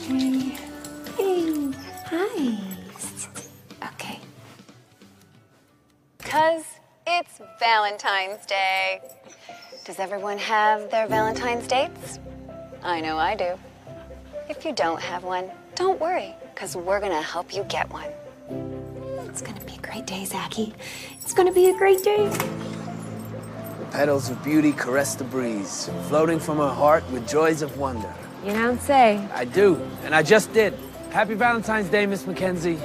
Okay. Hey. Hi. Okay. 'Cause it's Valentine's Day. Does everyone have their Valentine's dates? I know I do. If you don't have one, don't worry, 'cause we're gonna help you get one. It's gonna be a great day, Zachy. It's gonna be a great day. The petals of beauty caress the breeze, floating from her heart with joys of wonder. You don't say. I do, and I just did. Happy Valentine's Day, Miss Mackenzie.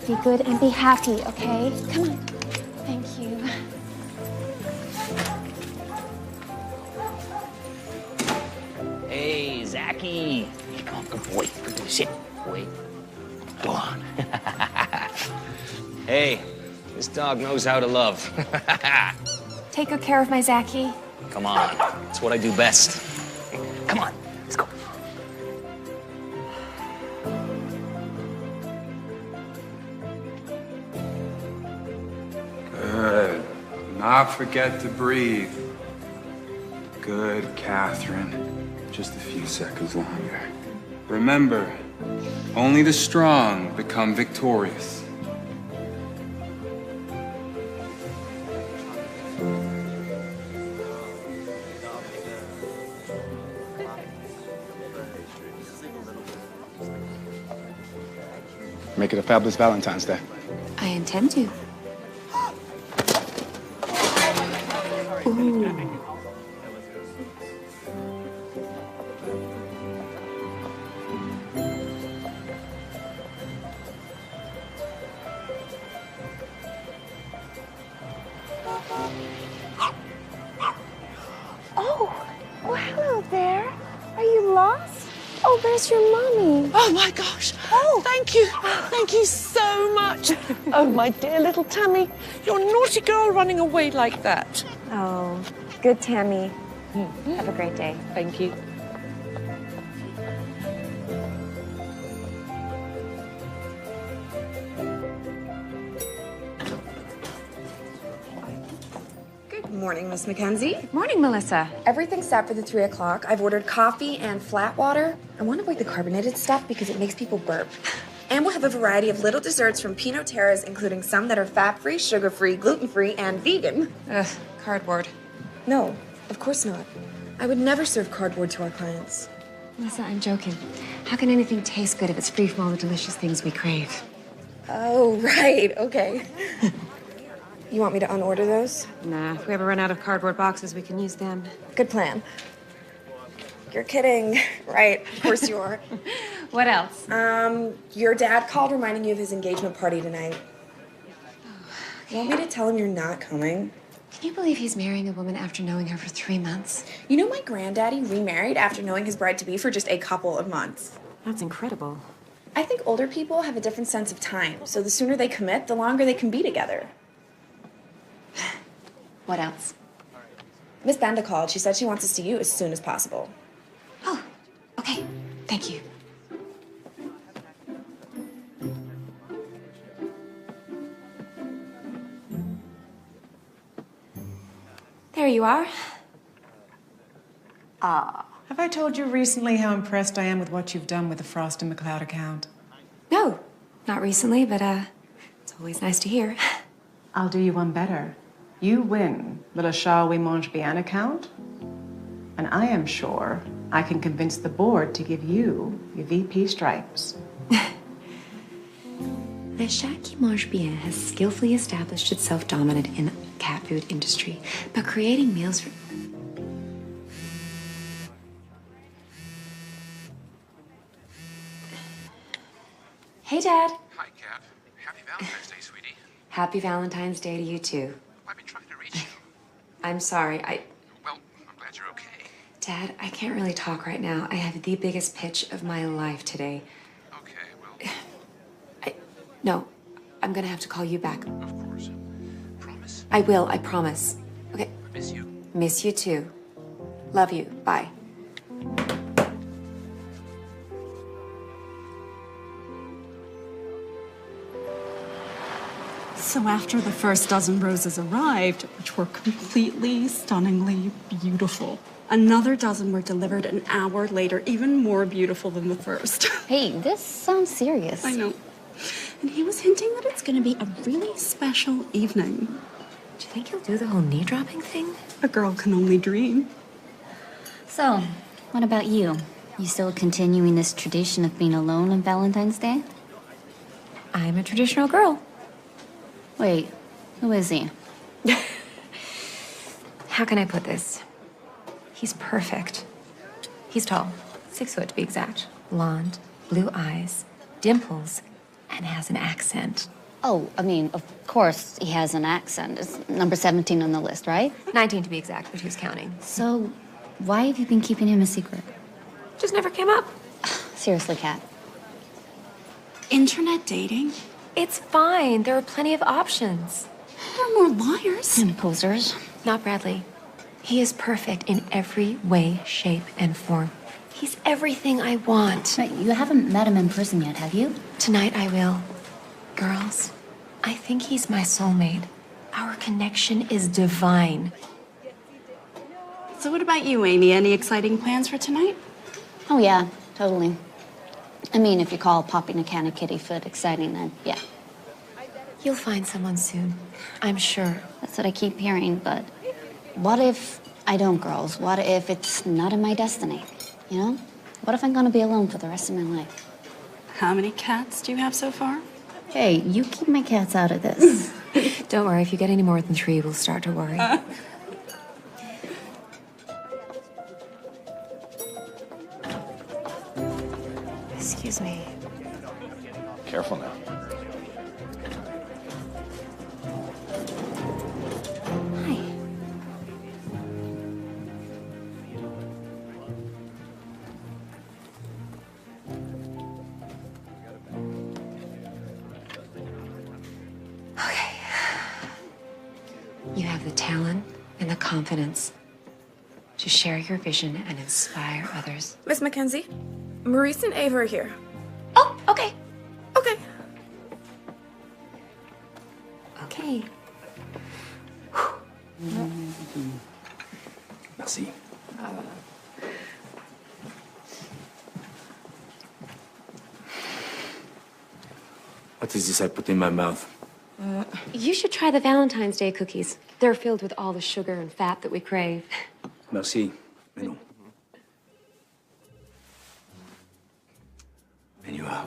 Be good and be happy, okay? Come on. Thank you. Hey, Zachy. Come on, good boy. Good boy. Sit. Wait. Go on. Hey, this dog knows how to love. Take good care of my Zachy. Come on. It's what I do best. Come on. Let's go. Good. Not forget to breathe. Good, Catherine. Just a few seconds longer. Remember, only the strong become victorious. Make it a fabulous Valentine's Day. I intend to. Ooh. Oh, well, hello there. Are you lost? Oh, there's your mommy. Oh my gosh. Oh, thank you. Thank you so much. Oh, my dear little Tammy. You're a naughty girl running away like that. Oh, good, Tammy. Have a great day. Thank you. Good morning, Miss Mackenzie. Morning, Melissa. Everything's set for the 3 o'clock. I've ordered coffee and flat water. I want to avoid the carbonated stuff because it makes people burp. And we'll have a variety of little desserts from Pinot Terras, including some that are fat-free, sugar-free, gluten-free, and vegan. Ugh, cardboard. No, of course not. I would never serve cardboard to our clients. Melissa, I'm joking. How can anything taste good if it's free from all the delicious things we crave? Oh, right. Okay. You want me to unorder those? Nah, if we ever run out of cardboard boxes, we can use them. Good plan. You're kidding. Right, of course you are. What else? Your dad called reminding you of his engagement party tonight. You want me to tell him you're not coming? Can you believe he's marrying a woman after knowing her for 3 months? You know my granddaddy remarried after knowing his bride-to-be for just a couple of months. That's incredible. I think older people have a different sense of time, so the sooner they commit, the longer they can be together. What else? Miss Benda called. She said she wants to see you as soon as possible. Oh, okay. Thank you. There you are. Have I told you recently how impressed I am with what you've done with the Frost and McLeod account? No, not recently, but it's always nice to hear. I'll do you one better. You win the Le Shall We Mange Bien account, and I am sure I can convince the board to give you your VP stripes. Le Chat qui mange bien has skillfully established itself dominant in the cat food industry by creating meals for... Hey, Dad. Hi, Kat. Happy Valentine's Day, sweetie. Happy Valentine's Day to you, too. I've been trying to reach you. I'm sorry. Well, I'm glad you're okay. Dad, I can't really talk right now. I have the biggest pitch of my life today. Okay, well, No, I'm gonna have to call you back. of course. Promise? I will, I promise. Okay. I miss you. Miss you too. Love you. Bye. So after the first dozen roses arrived, which were completely, stunningly beautiful, another dozen were delivered an hour later, even more beautiful than the first. Hey, this sounds serious. I know. And he was hinting that it's going to be a really special evening. Do you think he'll do the whole knee dropping thing? A girl can only dream. So, what about you? You still continuing this tradition of being alone on Valentine's Day? I'm a traditional girl. Wait, who is he? How can I put this? He's perfect. He's tall, 6 foot to be exact. Blonde, blue eyes, dimples, and has an accent. Oh, I mean, of course he has an accent. It's number 17 on the list, right? 19 to be exact, but who's counting? So, why have you been keeping him a secret? Just never came up. Seriously, Kat. Internet dating? It's fine. There are plenty of options. There are more liars. And posers. Not Bradley. He is perfect in every way, shape, and form. He's everything I want. Right, you haven't met him in person yet, have you? Tonight I will. Girls, I think he's my soulmate. Our connection is divine. So what about you, Amy? Any exciting plans for tonight? Oh, yeah, totally. I mean, if you call popping a can of kitty foot exciting, then yeah. You'll find someone soon, I'm sure. That's what I keep hearing, but what if I don't, girls? What if it's not in my destiny? You know? What if I'm gonna be alone for the rest of my life? How many cats do you have so far? Hey, you keep my cats out of this. Don't worry, if you get any more than 3, we'll start to worry. Excuse me. Careful now. Hi. Okay. You have the talent and the confidence to share your vision and inspire others. Miss Mackenzie, Maurice and Ava are here. Oh, okay. Okay. Okay. Merci. What is this I put in my mouth? You should try the Valentine's Day cookies. They're filled with all the sugar and fat that we crave. Merci. Mais non. And you are?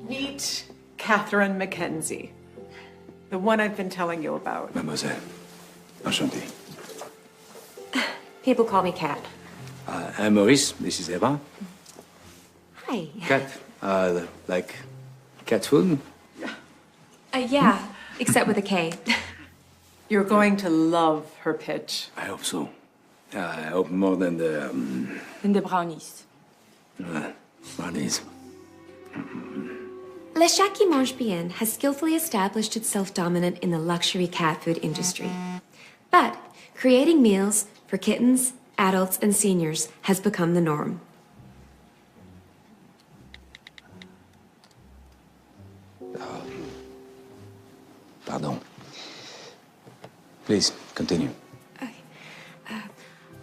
Meet Catherine Mackenzie, the one I've been telling you about. Mademoiselle. Enchanté. People call me Cat. I'm Maurice. This is Eva. Hi. Cat. Like cat food? Yeah, except with a K. You're going to love her pitch. I hope so. I hope more than the And the brownies. brownies. Le Chat qui mange bien has skillfully established itself dominant in the luxury cat food industry. But creating meals for kittens, adults, and seniors has become the norm. Pardon. Please, continue.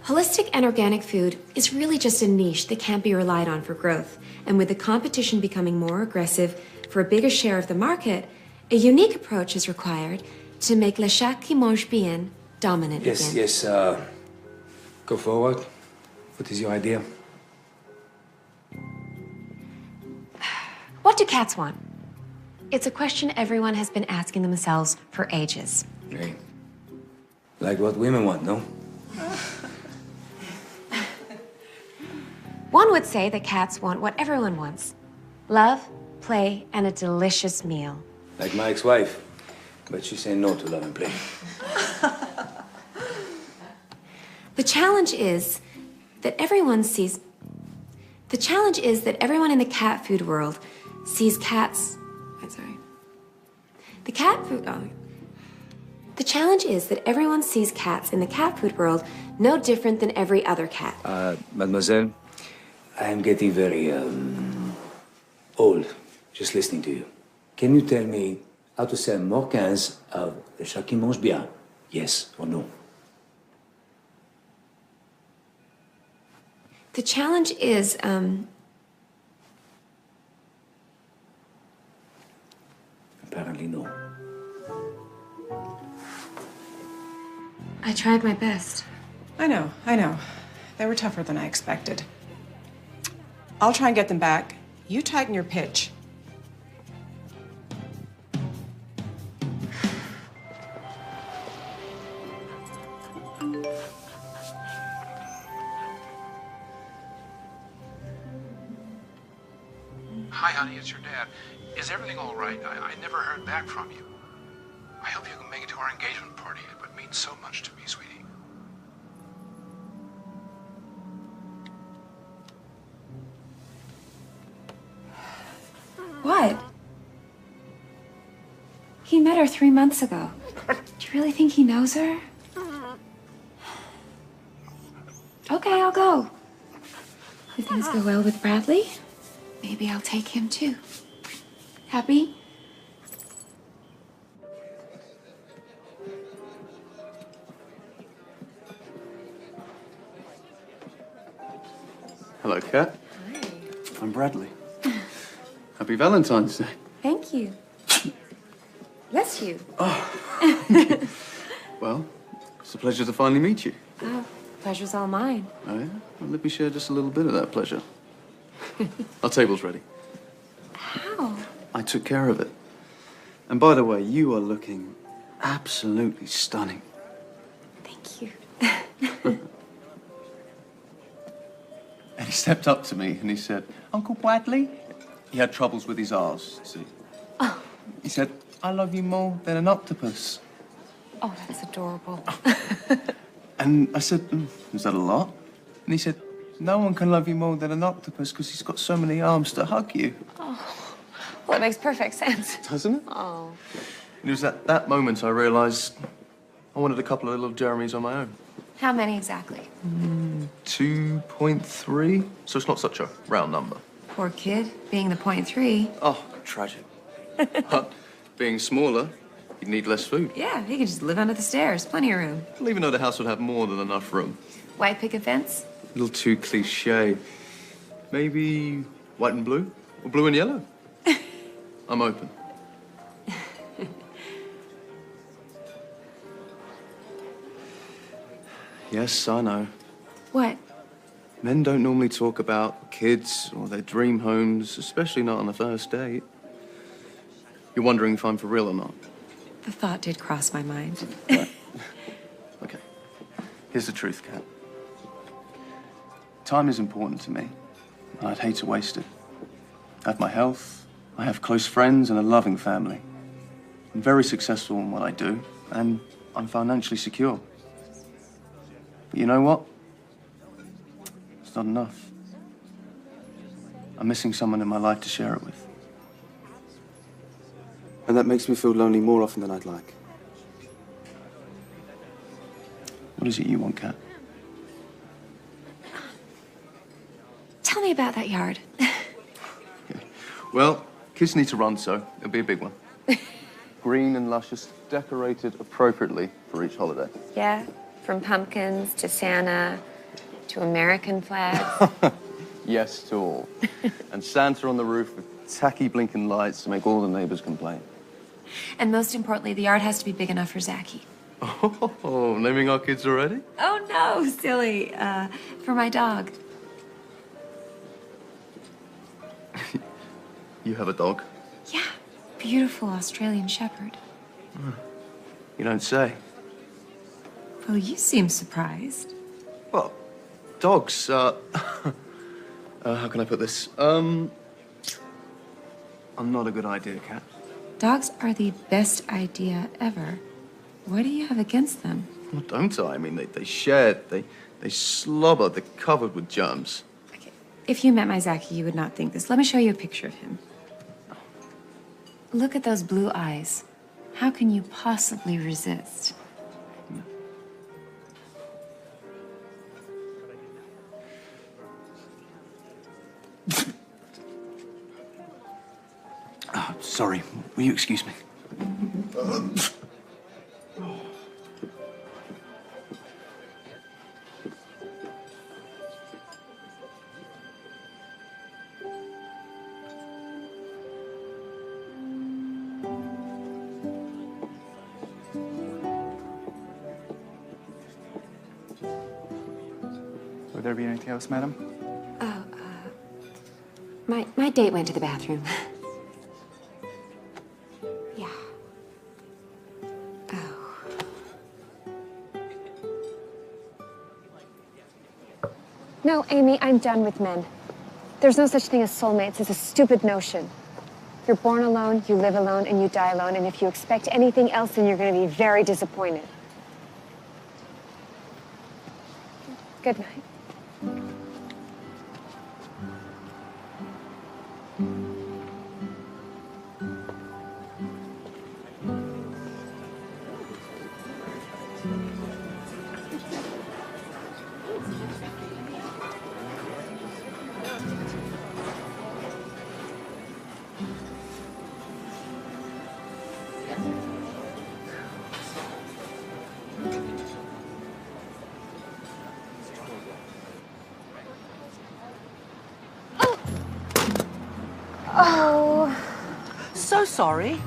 Holistic and organic food is really just a niche that can't be relied on for growth. And with the competition becoming more aggressive for a bigger share of the market, a unique approach is required to make Le Chat qui mange bien dominant again. Yes, go forward. What is your idea? What do cats want? It's a question everyone has been asking themselves for ages. Hey, like what women want, no? One would say that cats want what everyone wants. Love, play, and a delicious meal. Like my ex-wife, but she said no to love and play. The challenge is that everyone in the cat food world sees cats. I'm sorry. The challenge is that everyone sees cats in the cat food world no different than every other cat. Mademoiselle, I am getting very, old just listening to you. Can you tell me how to sell more cans of le chat qui mange bien? Yes or no? The challenge is, Apparently no. I tried my best. I know. They were tougher than I expected. I'll try and get them back. You tighten your pitch. Hi, honey, it's your dad. Is everything all right? I never heard back from you. I hope you can make it to our engagement party. It would mean so much to me, sweetie. What? He met her 3 months ago. Do you really think he knows her? Okay, I'll go. If things go well with Bradley, maybe I'll take him too. Happy? Hello, Kat. Hi. I'm Bradley. Happy Valentine's Day. Thank you. Bless you. Well, it's a pleasure to finally meet you. Oh, pleasure's all mine. Oh, yeah? Well, let me share just a little bit of that pleasure. Our table's ready. How? I took care of it. And by the way, you are looking absolutely stunning. Thank you. And he stepped up to me and he said, Uncle Bradley? He had troubles with his R's, see. Oh. He said, I love you more than an octopus. Oh, that's adorable. And I said, is that a lot? And he said, no one can love you more than an octopus because he's got so many arms to hug you. Oh, well, it makes perfect sense. Doesn't it? Oh. And it was at that moment I realized I wanted a couple of little Jeremys on my own. How many exactly? 2.3, so it's not such a round number. Poor kid, being the 0.3. Oh, tragic. But being smaller, you'd need less food. Yeah, he could just live under the stairs. Plenty of room. Well, even though the house would have more than enough room. White picket fence? A little too cliche. Maybe white and blue? Or blue and yellow? I'm open. Yes, I know. What? Men don't normally talk about kids or their dream homes, especially not on the first date. You're wondering if I'm for real or not? The thought did cross my mind. Right. Okay. Here's the truth, Kat. Time is important to me, and I'd hate to waste it. I have my health, I have close friends and a loving family. I'm very successful in what I do, and I'm financially secure. But you know what? It's not enough. I'm missing someone in my life to share it with. And that makes me feel lonely more often than I'd like. What is it you want, Kat? Tell me about that yard. Well, kids need to run, so it'll be a big one. Green and luscious, decorated appropriately for each holiday. Yeah, from pumpkins to Santa to American flags. Yes to all. And Santa on the roof with tacky blinking lights to make all the neighbors complain. And most importantly, the yard has to be big enough for Zachy. Oh, naming our kids already? Oh, no, silly. For my dog. You have a dog? Yeah, beautiful Australian Shepherd. You don't say. Well, you seem surprised. Well, dogs, how can I put this? Are not a good idea, Cat. Dogs are the best idea ever. What do you have against them? Well, don't I? I mean, they shed, they slobber, they're covered with germs. If you met my Zachy, you would not think this. Let me show you a picture of him. Look at those blue eyes. How can you possibly resist? Oh, sorry. Will you excuse me? Would there be anything else, madam? Oh, my date went to the bathroom. Yeah. Oh. No, Amy, I'm done with men. There's no such thing as soulmates. It's a stupid notion. You're born alone, you live alone, and you die alone. And if you expect anything else, then you're going to be very disappointed. Good night. Oh. So sorry.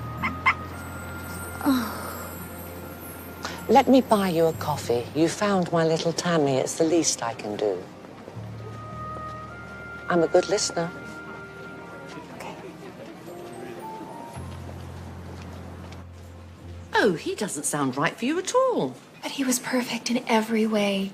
Let me buy you a coffee. You found my little Tammy. It's the least I can do. I'm a good listener. Oh, he doesn't sound right for you at all. But he was perfect in every way.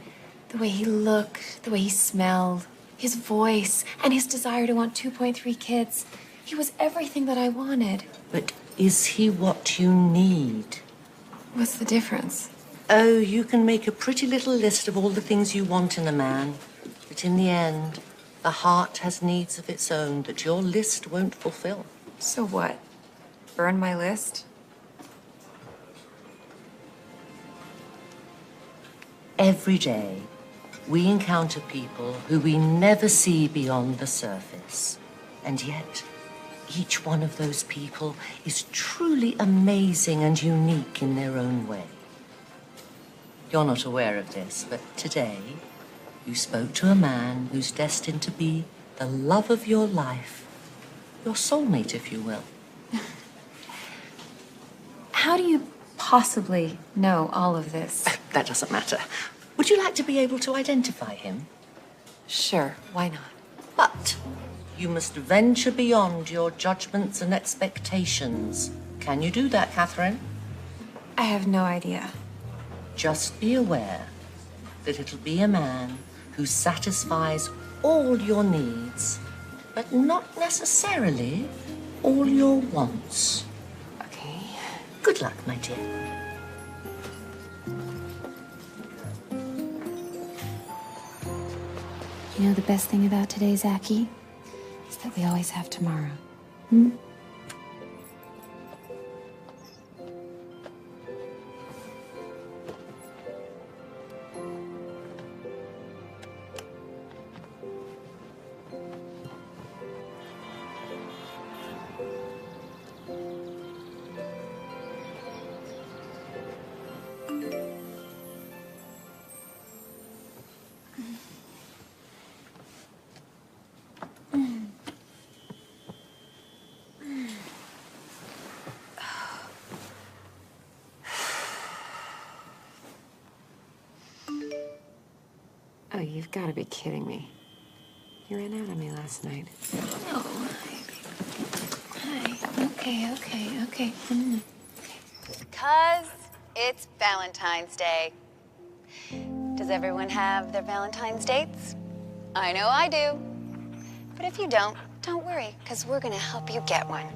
The way he looked, the way he smelled, his voice, and his desire to want 2.3 kids. He was everything that I wanted. But is he what you need? What's the difference? Oh, you can make a pretty little list of all the things you want in a man. But in the end, the heart has needs of its own that your list won't fulfill. So what? Burn my list? Every day, we encounter people who we never see beyond the surface. And yet, each one of those people is truly amazing and unique in their own way. You're not aware of this, but today, you spoke to a man who's destined to be the love of your life. Your soulmate, if you will. How do you possibly know all of this? That doesn't matter. Would you like to be able to identify him? Sure, why not? But you must venture beyond your judgments and expectations. Can you do that, Catherine? I have no idea. Just be aware that it'll be a man who satisfies all your needs, but not necessarily all your wants. Okay. Good luck, my dear. You know the best thing about today, Zachy? Is that we always have tomorrow. Hmm? Oh, you've got to be kidding me. You ran out on me last night. No. Okay. Because it's Valentine's Day. Does everyone have their Valentine's dates? I know I do. But if you don't worry, because we're gonna help you get one.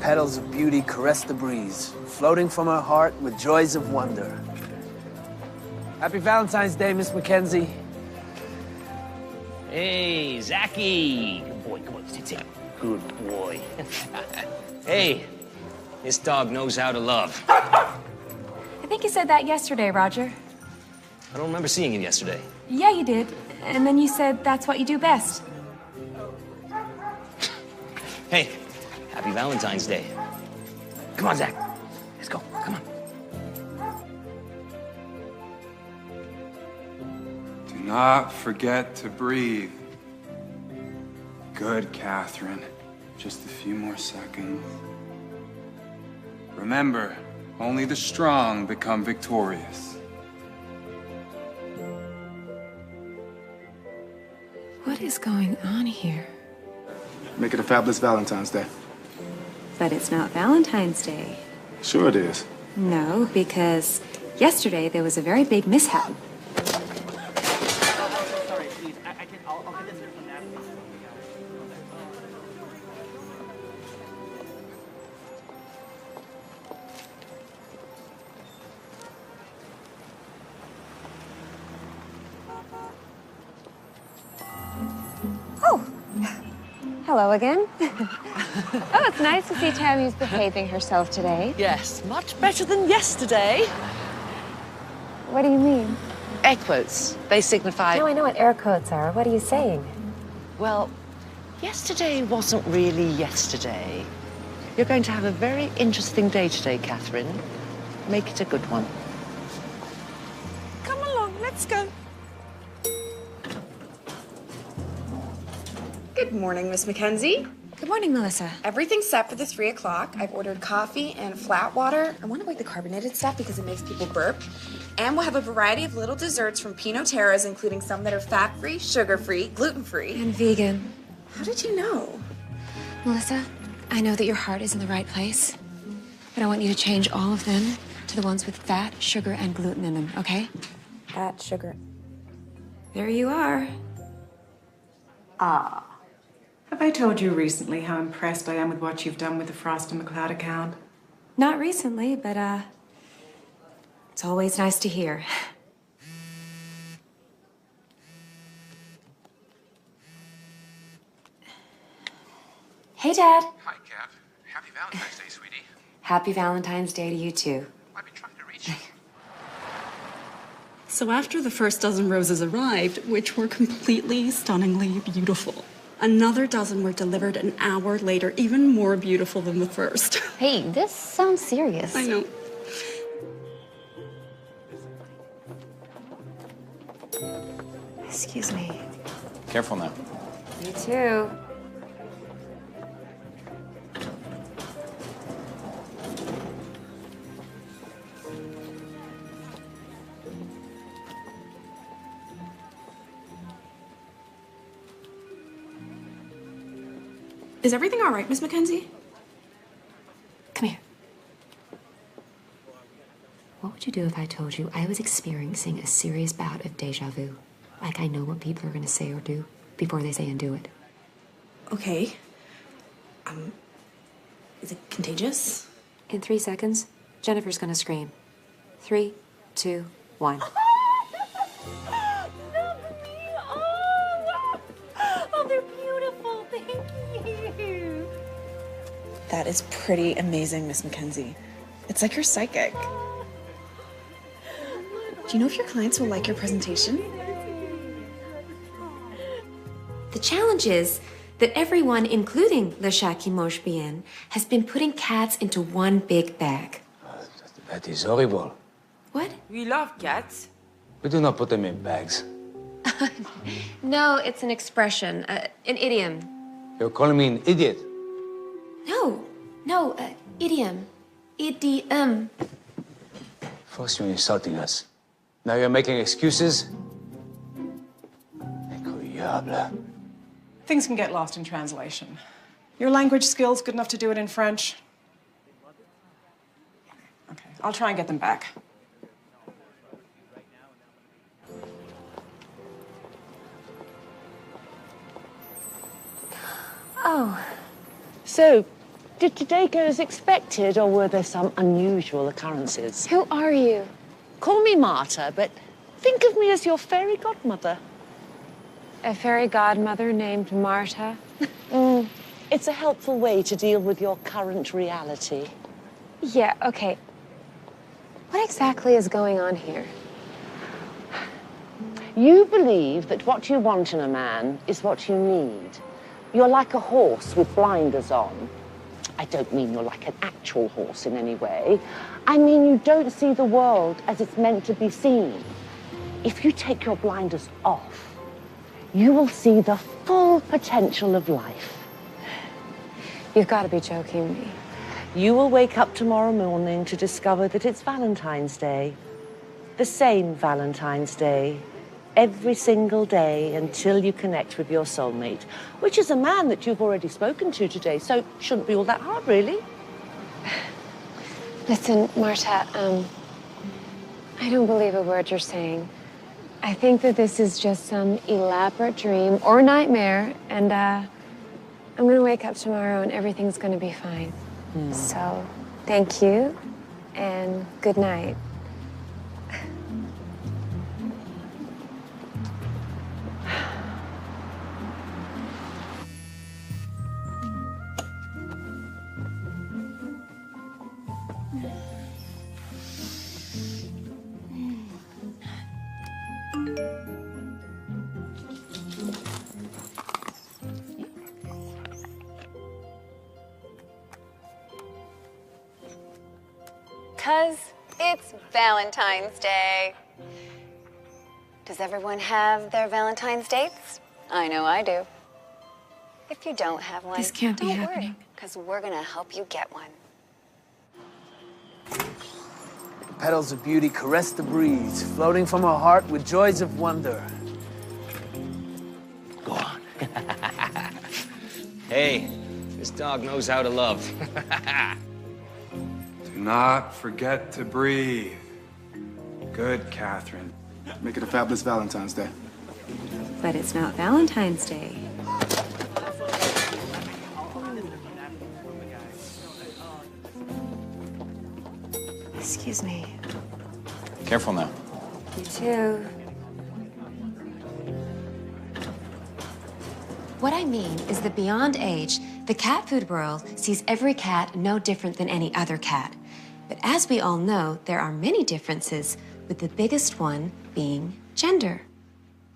Petals of beauty caress the breeze, floating from her heart with joys of wonder. Happy Valentine's Day, Miss Mackenzie. Hey, Zachy. Good boy, come on, sit. Good boy. Hey, this dog knows how to love. I think you said that yesterday, Roger. I don't remember seeing him yesterday. Yeah, you did. And then you said that's what you do best. Hey, happy Valentine's Day. Come on, Zach. Let's go. Come on. Do not forget to breathe. Good, Catherine. Just a few more seconds. Remember, only the strong become victorious. What is going on here? Make it a fabulous Valentine's Day. But it's not Valentine's Day. Sure it is. No, because yesterday there was a very big mishap. Hello again. Oh, it's nice to see Tammy's behaving herself today. Yes, much better than yesterday. What do you mean? Air quotes. They signify... No, I know what air quotes are. What are you saying? Well, yesterday wasn't really yesterday. You're going to have a very interesting day today, Catherine. Make it a good one. Come along, let's go. Good morning, Miss Mackenzie. Good morning, Melissa. Everything's set for the 3 o'clock. I've ordered coffee and flat water. I want to avoid the carbonated stuff because it makes people burp. And we'll have a variety of little desserts from Pinot Terras, including some that are fat-free, sugar-free, gluten-free. And vegan. How did you know? Melissa, I know that your heart is in the right place, but I want you to change all of them to the ones with fat, sugar, and gluten in them, okay? Fat, sugar. There you are. Ah. Have I told you recently how impressed I am with what you've done with the Frost and McLeod account? Not recently, but, it's always nice to hear. Hey, Dad. Hi, Cap. Happy Valentine's Day, sweetie. Happy Valentine's Day to you, too. I've been trying to reach you. So after the first dozen roses arrived, which were completely, stunningly beautiful, another dozen were delivered an hour later, even more beautiful than the first. Hey, this sounds serious. I know. Excuse me. Careful now. You too. Is everything all right, Miss Mackenzie? Come here. What would you do if I told you I was experiencing a serious bout of deja vu? Like I know what people are going to say or do before they say and do it. Okay. Is it contagious? In 3 seconds, Jennifer's going to scream. 3, 2, 1. Oh, they're beautiful. Thank you. That is pretty amazing, Miss Mackenzie. It's like you're psychic. Do you know if your clients will like your presentation? The challenge is that everyone, including Le Chat qui mange bien, has been putting cats into one big bag. That is horrible. What? We love cats. We do not put them in bags. No, it's an expression, an idiom. You're calling me an idiot. No, idiom. Idiom. First you're insulting us. Now you're making excuses? Diable. Things can get lost in translation. Your language skills good enough to do it in French? Okay, I'll try and get them back. Oh. So, did today go as expected, or were there some unusual occurrences? Who are you? Call me Marta, but think of me as your fairy godmother. A fairy godmother named Marta? It's a helpful way to deal with your current reality. Yeah, okay. What exactly is going on here? You believe that what you want in a man is what you need. You're like a horse with blinders on. I don't mean you're like an actual horse in any way. I mean you don't see the world as it's meant to be seen. If you take your blinders off, you will see the full potential of life. You've got to be joking me. You will wake up tomorrow morning to discover that it's Valentine's Day. The same Valentine's Day. Every single day until you connect with your soulmate, which is a man that you've already spoken to today, so shouldn't be all that hard, really. Listen, Marta, I don't believe a word you're saying. I think that this is just some elaborate dream or nightmare, and I'm gonna wake up tomorrow and everything's gonna be fine. So, thank you, and good night. Because it's Valentine's Day. Does everyone have their Valentine's dates? I know I do. If you don't have one, This can't be don't happening. because we're gonna help you get one. The petals of beauty caress the breeze, floating from her heart with joys of wonder. Go on. Hey, this dog knows how to love. Do not forget to breathe. Good, Catherine. Make it a fabulous Valentine's Day. But it's not Valentine's Day. Excuse me. Careful now. You too. What I mean is that beyond age, the cat food world sees every cat no different than any other cat. But as we all know, there are many differences, with the biggest one being gender.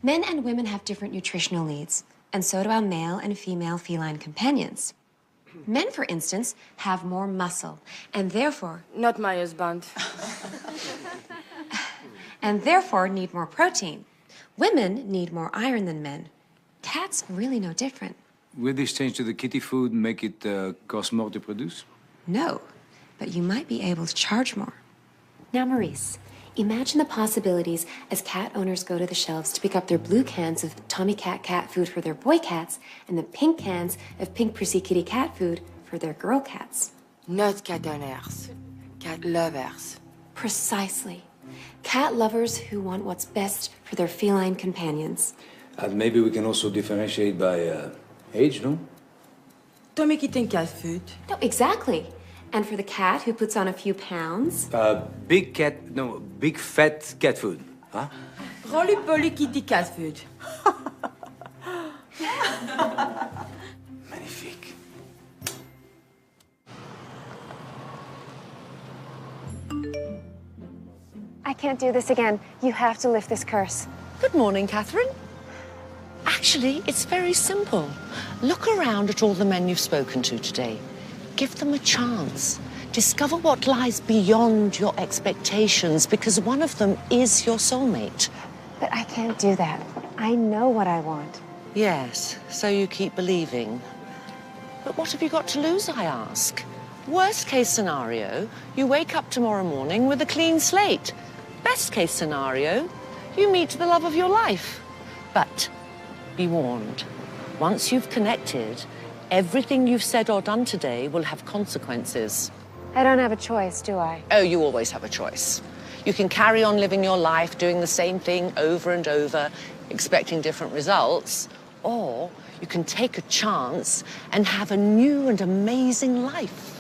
Men and women have different nutritional needs, and so do our male and female feline companions. Men, for instance, have more muscle, and therefore... Not my husband. and therefore need more protein. Women need more iron than men. Cats really no different. Will this change to the kitty food make it cost more to produce? No, but you might be able to charge more. Now, Maurice, imagine the possibilities as cat owners go to the shelves to pick up their blue cans of Tommy Cat cat food for their boy cats and the pink cans of Pink Prissy Kitty cat food for their girl cats. Not cat owners. Cat lovers. Precisely. Cat lovers who want what's best for their feline companions. And maybe we can also differentiate by age, no? Tommy eating cat food. No, exactly. And for the cat who puts on a few pounds. Big fat cat food, huh? Roly-poly kitty cat food. Magnifique. I can't do this again. You have to lift this curse. Good morning, Catherine. Actually, it's very simple. Look around at all the men you've spoken to today. Give them a chance. Discover what lies beyond your expectations, because one of them is your soulmate. But I can't do that. I know what I want. Yes, so you keep believing. But what have you got to lose, I ask? Worst case scenario, you wake up tomorrow morning with a clean slate. Best case scenario, you meet the love of your life. But be warned. Once you've connected, everything you've said or done today will have consequences. I don't have a choice, do I? Oh, you always have a choice. You can carry on living your life, doing the same thing over and over, expecting different results, or you can take a chance and have a new and amazing life.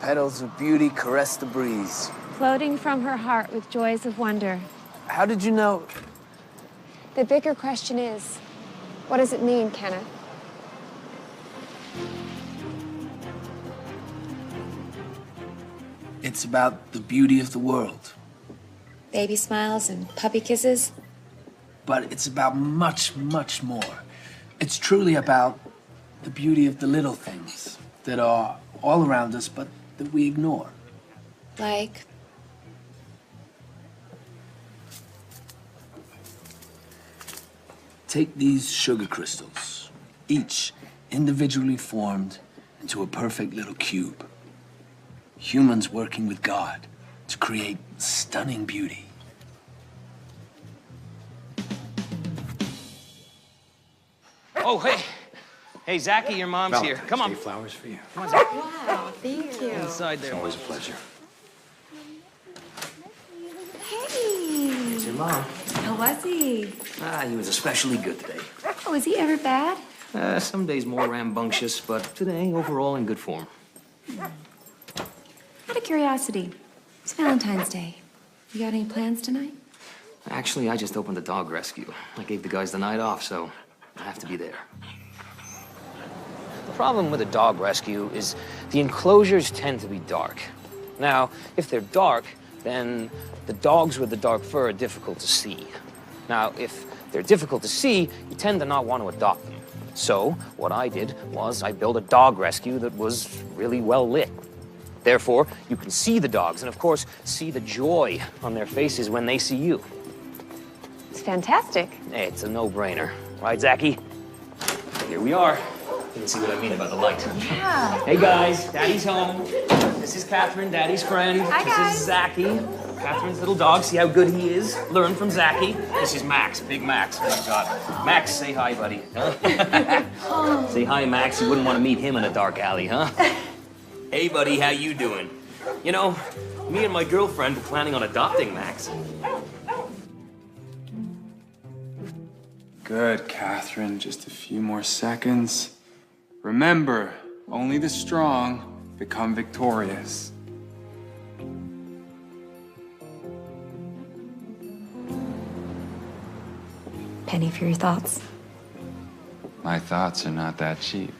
Petals of beauty caress the breeze. Floating from her heart with joys of wonder. How did you know? The bigger question is, what does it mean, Kenneth? It's about the beauty of the world. Baby smiles and puppy kisses. But it's about much, much more. It's truly about the beauty of the little things that are all around us, but that we ignore. Like? Take these sugar crystals, each individually formed into a perfect little cube. Humans working with God to create stunning beauty. Oh, hey. Hey, Zachy, your mom's here. Come on. Flowers for you. Come on, Zachy. Wow, thank you. Inside there. It's always a pleasure. Hey. Here's your mom. How was he? Ah, he was especially good today. Oh, was he ever bad? Some days more rambunctious, but today, overall, in good form. Out of curiosity, it's Valentine's Day. You got any plans tonight? Actually, I just opened a dog rescue. I gave the guys the night off, so I have to be there. The problem with a dog rescue is the enclosures tend to be dark. Now, if they're dark, then the dogs with the dark fur are difficult to see. Now, if they're difficult to see, you tend to not want to adopt them. So, what I did was I built a dog rescue that was really well lit. Therefore, you can see the dogs and, of course, see the joy on their faces when they see you. It's fantastic. It's a no-brainer. Right, Zachy? Here we are. You can see what I mean about the light. Yeah. Hey, guys. Daddy's home. This is Catherine, Daddy's friend. Hi, guys. This is Zachy, Catherine's little dog. See how good he is? Learn from Zachy. This is Max, Big Max. Oh, my God. Max, say hi, buddy. Say hi, Max. You wouldn't want to meet him in a dark alley, huh? Hey, buddy, how you doing? You know, me and my girlfriend are planning on adopting Max. Good, Catherine. Just a few more seconds. Remember, only the strong become victorious. Penny for your thoughts. My thoughts are not that cheap.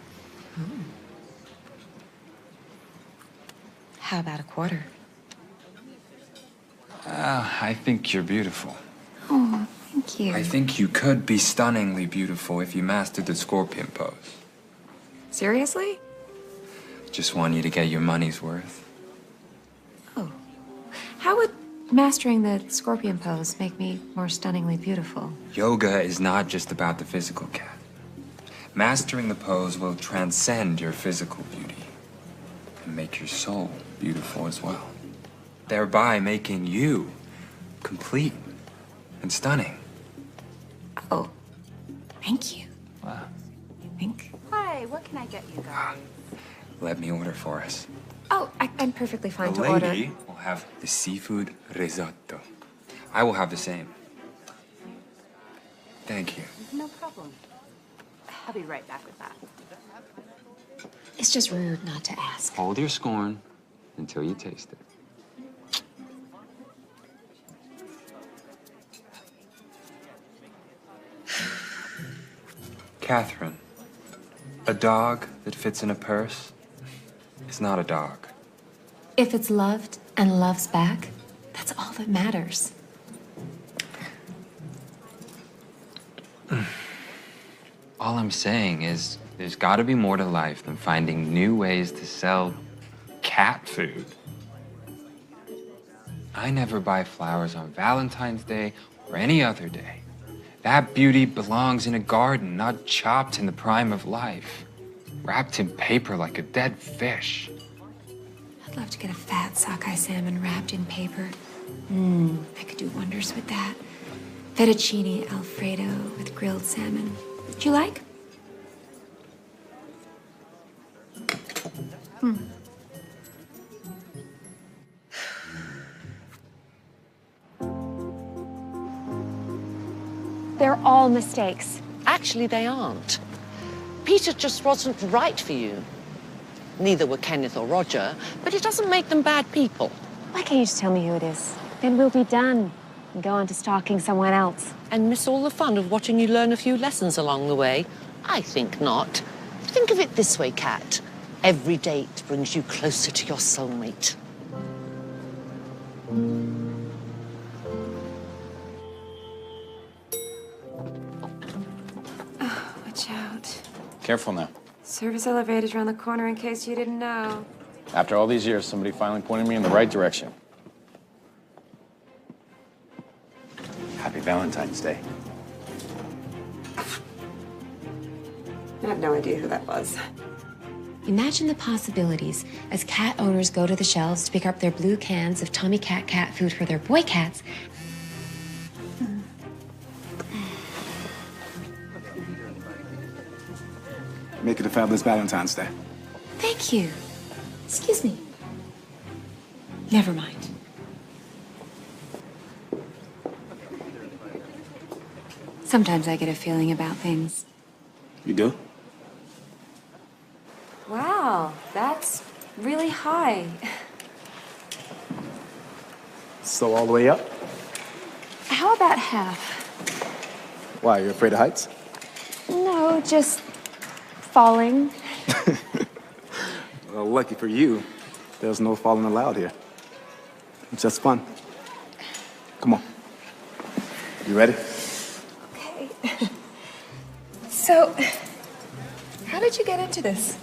How about a quarter? I think you're beautiful. Oh, thank you. I think you could be stunningly beautiful if you mastered the scorpion pose. Seriously? Just want you to get your money's worth. Oh. How would mastering the scorpion pose make me more stunningly beautiful? Yoga is not just about the physical, Cat. Mastering the pose will transcend your physical beauty and make your soul beautiful as well, thereby making you complete and stunning. Oh, thank you. Wow. Hi, what can I get you guys? Let me order for us. Oh, I'm perfectly fine The to order. lady will have the seafood risotto. I will have the same. Thank you. No problem. I'll be right back with that. It's just rude not to ask. Hold your scorn until you taste it. Catherine, a dog that fits in a purse is not a dog. If it's loved and loves back, that's all that matters. All I'm saying is there's got to be more to life than finding new ways to sell cat food. I never buy flowers on Valentine's Day or any other day. That beauty belongs in a garden, not chopped in the prime of life, wrapped in paper like a dead fish. I'd love to get a fat sockeye salmon wrapped in paper. I could do wonders with that. Fettuccine Alfredo with grilled salmon. Would you like? They're all mistakes. Actually, they aren't. Peter just wasn't right for you. Neither were Kenneth or Roger, but it doesn't make them bad people. Why can't you just tell me who it is? Then we'll be done and go on to stalking someone else. And miss all the fun of watching you learn a few lessons along the way? I think not. Think of it this way, Kat. Every date brings you closer to your soulmate. Watch out. Careful now. Service elevator's around the corner in case you didn't know. After all these years, somebody finally pointed me in the right direction. Happy Valentine's Day. I have no idea who that was. Imagine the possibilities as cat owners go to the shelves to pick up their blue cans of Tommy Cat cat food for their boy cats. Make it a fabulous Valentine's Day. Thank you. Excuse me. Never mind. Sometimes I get a feeling about things. You do? Wow, that's really high. So all the way up? How about half? Why, you're afraid of heights? No, just falling. Well, lucky for you, there's no falling allowed here. It's just fun. Come on. You ready? Okay. So, how did you get into this?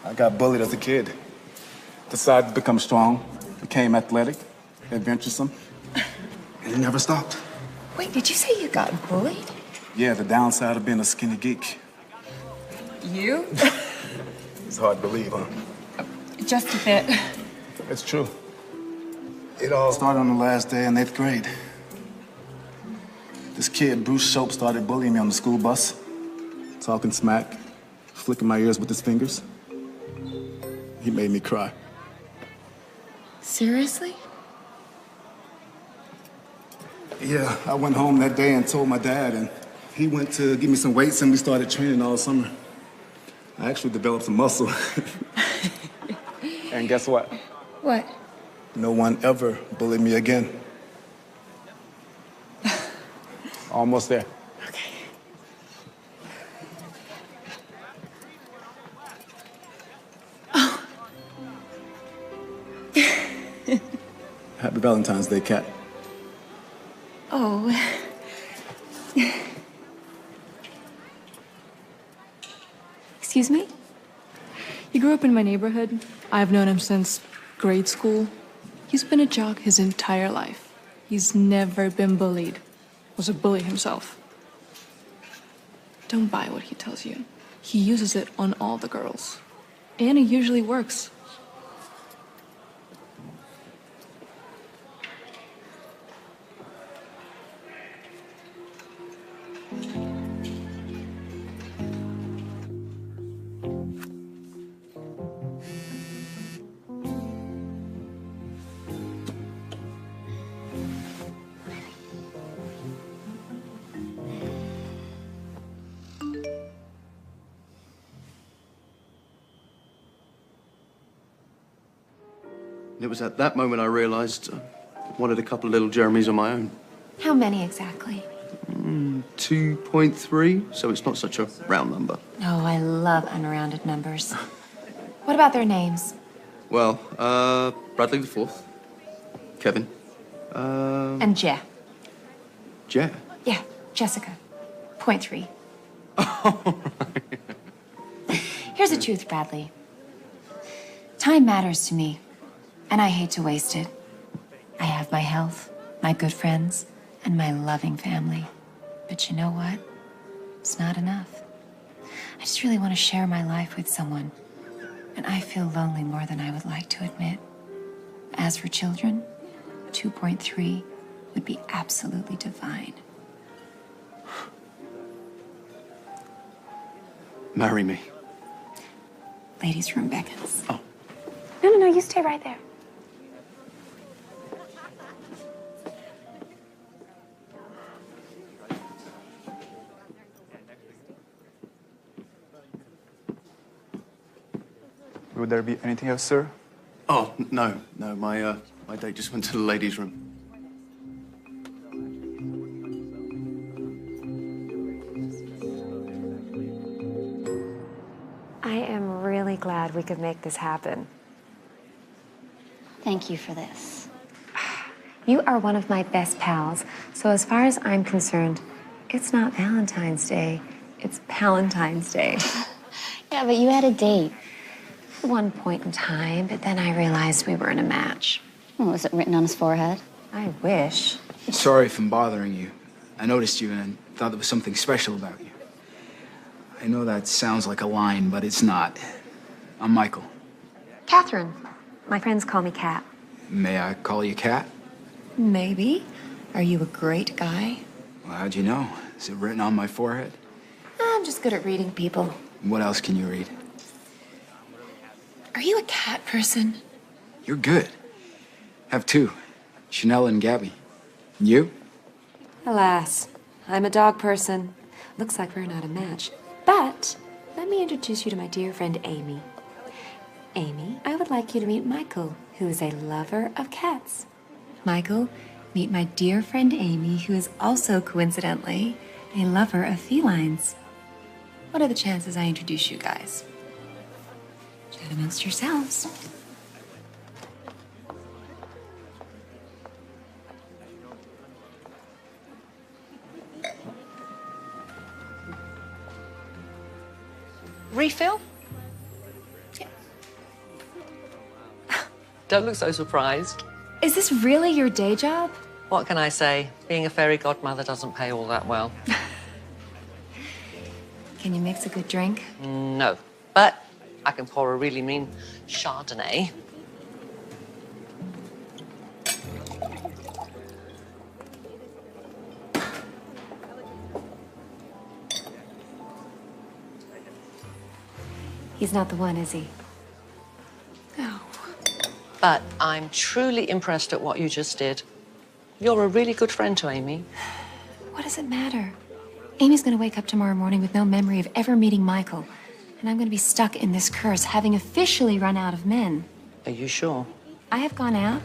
I got bullied as a kid. Decided to become strong, became athletic, adventuresome, and it never stopped. Wait, did you say you got bullied? Yeah, the downside of being a skinny geek. You? It's hard to believe, huh? Just a bit. It's true. It all started on the last day in 8th grade. This kid, Bruce Shope, started bullying me on the school bus, talking smack, flicking my ears with his fingers. He made me cry. Seriously? Yeah, I went home that day and told my dad, and he went to give me some weights, and we started training all summer. I actually developed some muscle. And guess what? What? No one ever bullied me again. Almost there. Okay. Oh. Happy Valentine's Day, Kat. Oh. Excuse me? He grew up in my neighborhood. I've known him since grade school. He's been a jock his entire life. He's never been bullied. Was a bully himself. Don't buy what he tells you. He uses it on all the girls. And it usually works. And it was at that moment I realized I wanted a couple of little Jeremys of my own. How many exactly? 2.3, so it's not such a round number. Oh, I love unrounded numbers. What about their names? Well, Bradley the fourth, Kevin, And Je. Je. Yeah, Jessica. 0.3. Here's the truth, Bradley. Time matters to me, and I hate to waste it. I have my health, my good friends, and my loving family. But you know what? It's not enough. I just really want to share my life with someone, and I feel lonely more than I would like to admit. As for children, 2.3 would be absolutely divine. Marry me. Ladies' room beckons. Oh. No, you stay right there. Would there be anything else, sir? Oh, no. My date just went to the ladies' room. I am really glad we could make this happen. Thank you for this. You are one of my best pals, so as far as I'm concerned, it's not Valentine's Day, it's Palentine's Day. Yeah, but you had a date. At one point in time, but then I realized we weren't a match. Well, was it written on his forehead? I wish. Sorry if I'm bothering you. I noticed you and I thought there was something special about you. I know that sounds like a line, but it's not. I'm Michael. Catherine. My friends call me Kat. May I call you Kat? Maybe. Are you a great guy? Well, how'd you know? Is it written on my forehead? I'm just good at reading people. What else can you read? Are you a cat person? You're good. Have two. Chanel and Gabby. And you? Alas, I'm a dog person. Looks like we're not a match. But let me introduce you to my dear friend Amy. Amy, I would like you to meet Michael, who is a lover of cats. Michael, meet my dear friend Amy, who is also coincidentally a lover of felines. What are the chances I introduce you guys? Chat amongst yourselves. Refill? Don't look so surprised. Is this really your day job? What can I say? Being a fairy godmother doesn't pay all that well. Can you mix a good drink? No, but I can pour a really mean Chardonnay. He's not the one, is he? No. But I'm truly impressed at what you just did. You're a really good friend to Amy. What does it matter? Amy's gonna wake up tomorrow morning with no memory of ever meeting Michael. And I'm gonna be stuck in this curse, having officially run out of men. Are you sure? I have gone out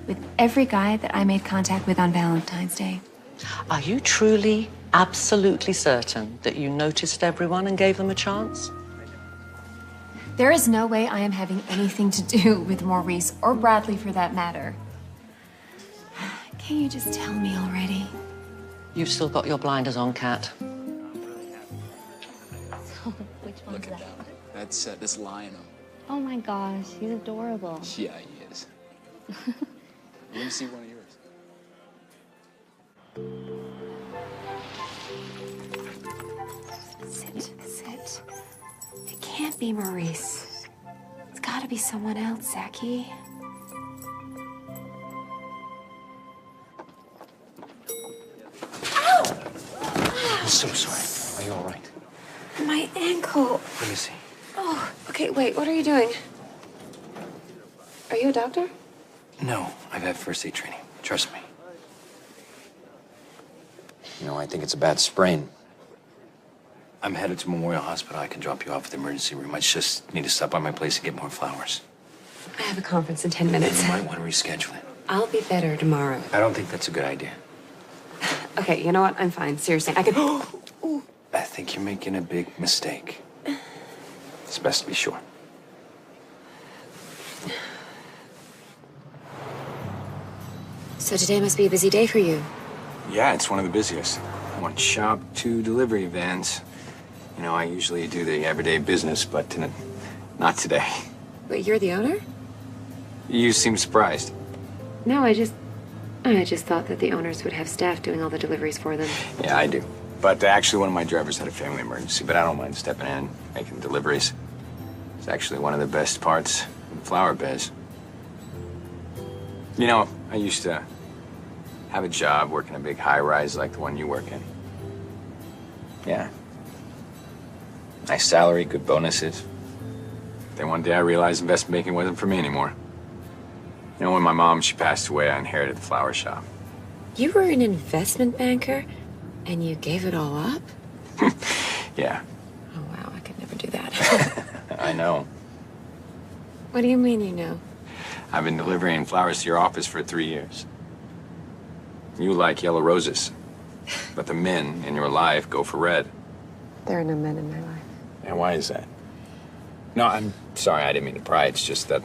with every guy that I made contact with on Valentine's Day. Are you truly, absolutely certain that you noticed everyone and gave them a chance? There is no way I am having anything to do with Maurice, or Bradley for that matter. Can you just tell me already? You've still got your blinders on, Kat. Which one's that? That's this lion. Oh my gosh, he's adorable. Yeah, he is. Let me see one of yours. Sit. It can't be Maurice. It's gotta be someone else, Zachy. I'm so sorry. Are you all right? My ankle. Let me see. Oh, okay, wait, what are you doing? Are you a doctor? No, I've had first aid training. Trust me. You know, I think it's a bad sprain. I'm headed to Memorial Hospital. I can drop you off at the emergency room. I just need to stop by my place and get more flowers. I have a conference in 10 minutes. You might want to reschedule it. I'll be better tomorrow. I don't think that's a good idea. Okay, you know what? I'm fine. Seriously, I could. I think you're making a big mistake. It's best to be sure. So today must be a busy day for you. Yeah, it's one of the busiest. One shop, 2 delivery vans. You know, I usually do the everyday business, but not today. But you're the owner? You seem surprised. No, I just thought that the owners would have staff doing all the deliveries for them. Yeah, I do. But actually, one of my drivers had a family emergency, but I don't mind stepping in, making deliveries. It's actually one of the best parts of the flower biz. You know, I used to have a job working a big high-rise like the one you work in. Yeah. Nice salary, good bonuses. Then one day I realized investment banking wasn't for me anymore. You know, when my mom, she passed away, I inherited the flower shop. You were an investment banker, and you gave it all up? Yeah, Oh, wow, I could never do that. I know. What do you mean you know? I've been delivering flowers to your office for 3 years. You like yellow roses, but the men in your life go for red. There are no men in my life. And why is that? No, I'm sorry, I didn't mean to pry. It's just that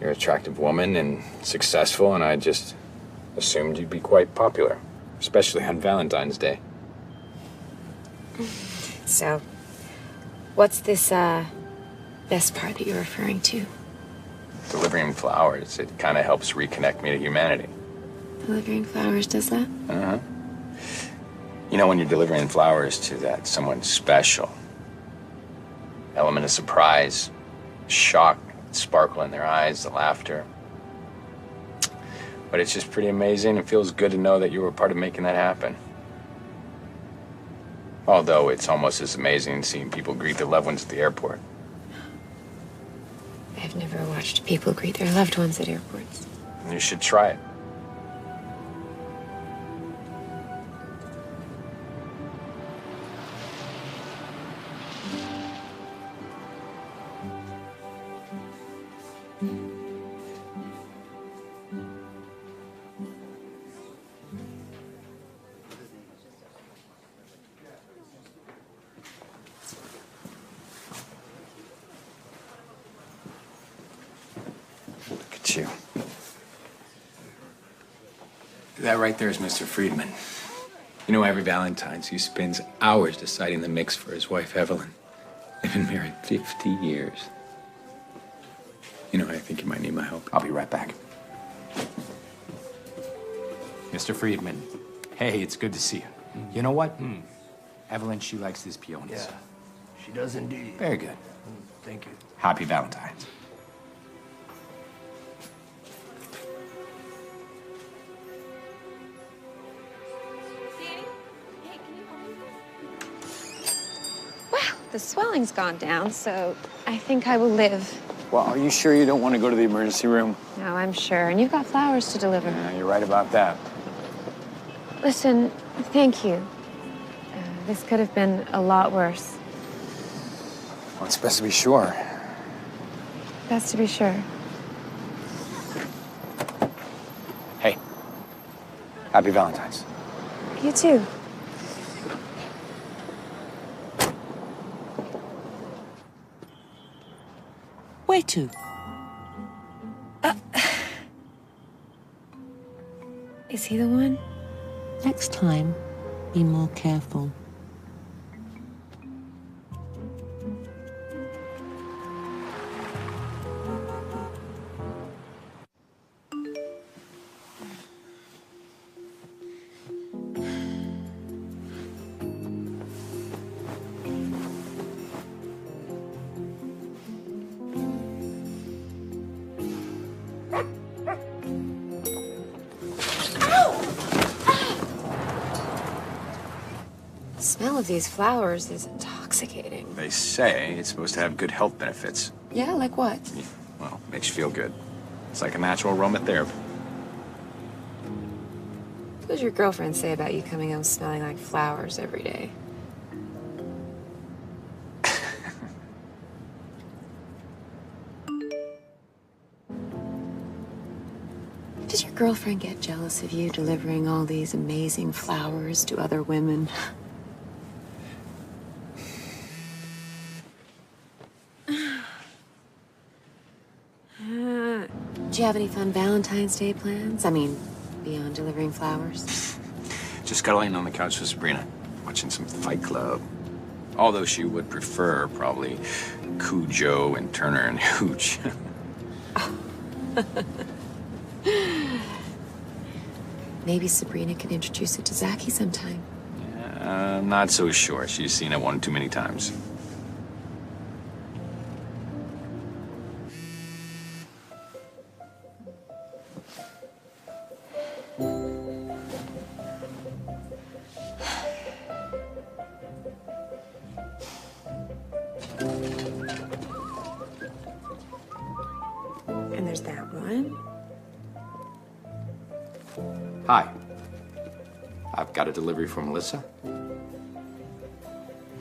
you're an attractive woman and successful, and I just assumed you'd be quite popular, especially on Valentine's Day. So, what's this, best part that you're referring to? Delivering flowers, it kind of helps reconnect me to humanity. Delivering flowers does that? Uh-huh. You know, when you're delivering flowers to that someone special, element of surprise, shock, sparkle in their eyes, the laughter. But it's just pretty amazing. It feels good to know that you were a part of making that happen. Although it's almost as amazing seeing people greet their loved ones at the airport. I've never watched people greet their loved ones at airports. You should try it. Look at you. That right there is Mr. Friedman. You know, every Valentine's he spends hours deciding the mix for his wife, Evelyn. They've been married 50 years. You know, I think you might need my help. I'll be right back. Mr. Friedman, hey, it's good to see you. You know what? Evelyn, she likes these peonies. Yeah, she does indeed. Very good. Thank you. Happy Valentine's. Well, the swelling's gone down, so I think I will live. Well, are you sure you don't want to go to the emergency room? No, I'm sure. And you've got flowers to deliver. Yeah, you're right about that. Listen, thank you. This could have been a lot worse. Well, it's best to be sure. Best to be sure. Hey, happy Valentine's. You too. Where to? Is he the one? Next time, be more careful. The smell of these flowers is intoxicating. They say it's supposed to have good health benefits. Yeah, like what? Well, makes you feel good. It's like a natural aromatherapy. What does your girlfriend say about you coming home smelling like flowers every day? Did your girlfriend get jealous of you delivering all these amazing flowers to other women? Do you have any fun Valentine's Day plans? I mean, beyond delivering flowers? Just cuddling on the couch with Sabrina, watching some Fight Club. Although she would prefer, probably, Cujo and Turner and Hooch. Maybe Sabrina could introduce it to Zachy sometime. I'm not so sure. She's seen it one too many times. And there's that one. Hi. I've got a delivery for Melissa.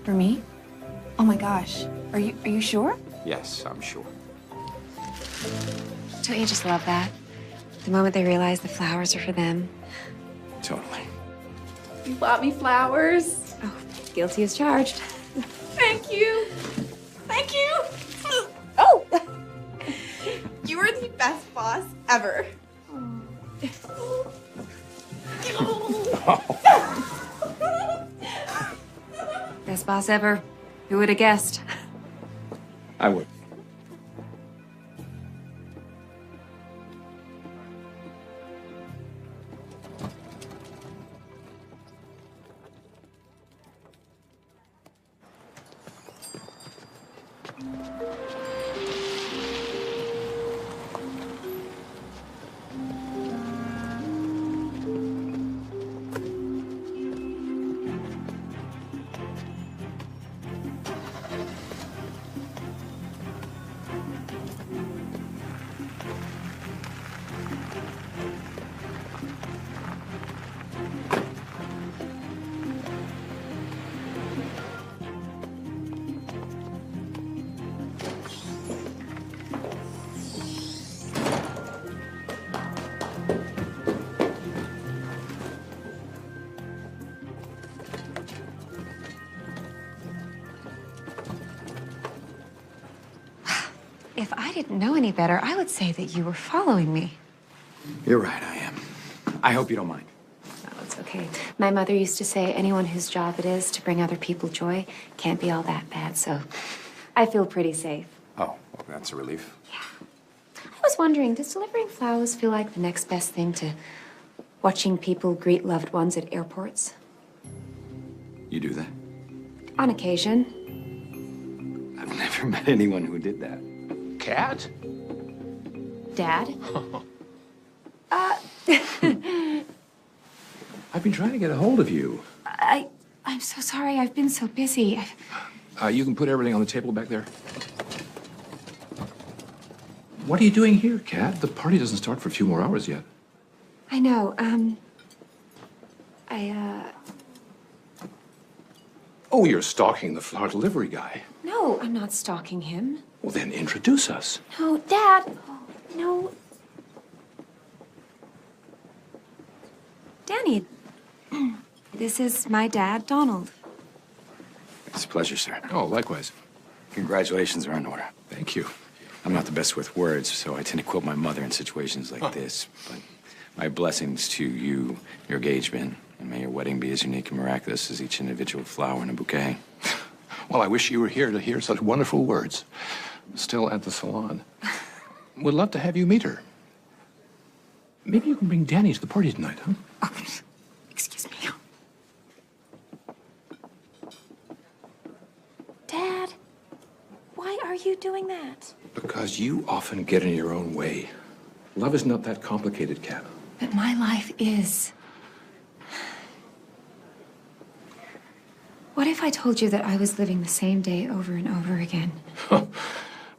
For me? Oh my gosh. Are you sure? Yes, I'm sure. Don't you just love that? The moment they realize the flowers are for them. Totally. You bought me flowers. Oh, guilty as charged. Thank you. Thank you. Oh! You are the best boss ever. Best boss ever. Who would have guessed? I would. If I didn't know any better, I would say that you were following me. You're right, I am. I hope you don't mind. Oh, it's okay. My mother used to say anyone whose job it is to bring other people joy can't be all that bad, so I feel pretty safe. Oh, well, that's a relief. I was wondering, does delivering flowers feel like the next best thing to watching people greet loved ones at airports? You do that? On occasion. I've never met anyone who did that. Cat? Dad? I've been trying to get a hold of you. I'm so sorry. I've been so busy. You can put everything on the table back there. What are you doing here, Kat? The party doesn't start for a few more hours yet. I know. Oh, you're stalking the flower delivery guy. No, I'm not stalking him. Well, then introduce us. No, Dad. Oh, no. Danny, this is my dad, Donald. It's a pleasure, sir. Oh, likewise. Congratulations are in order. Thank you. I'm not the best with words, so I tend to quote my mother in situations like this. But my blessings to you, your engagement, and may your wedding be as unique and miraculous as each individual flower in a bouquet. Well, I wish you were here to hear such wonderful words. Still at the salon. Would love to have you meet her. Maybe you can bring Danny to the party tonight, huh? Excuse me. Dad, why are you doing that? Because you often get in your own way. Love is not that complicated, Kat. But my life is. What if I told you that I was living the same day over and over again?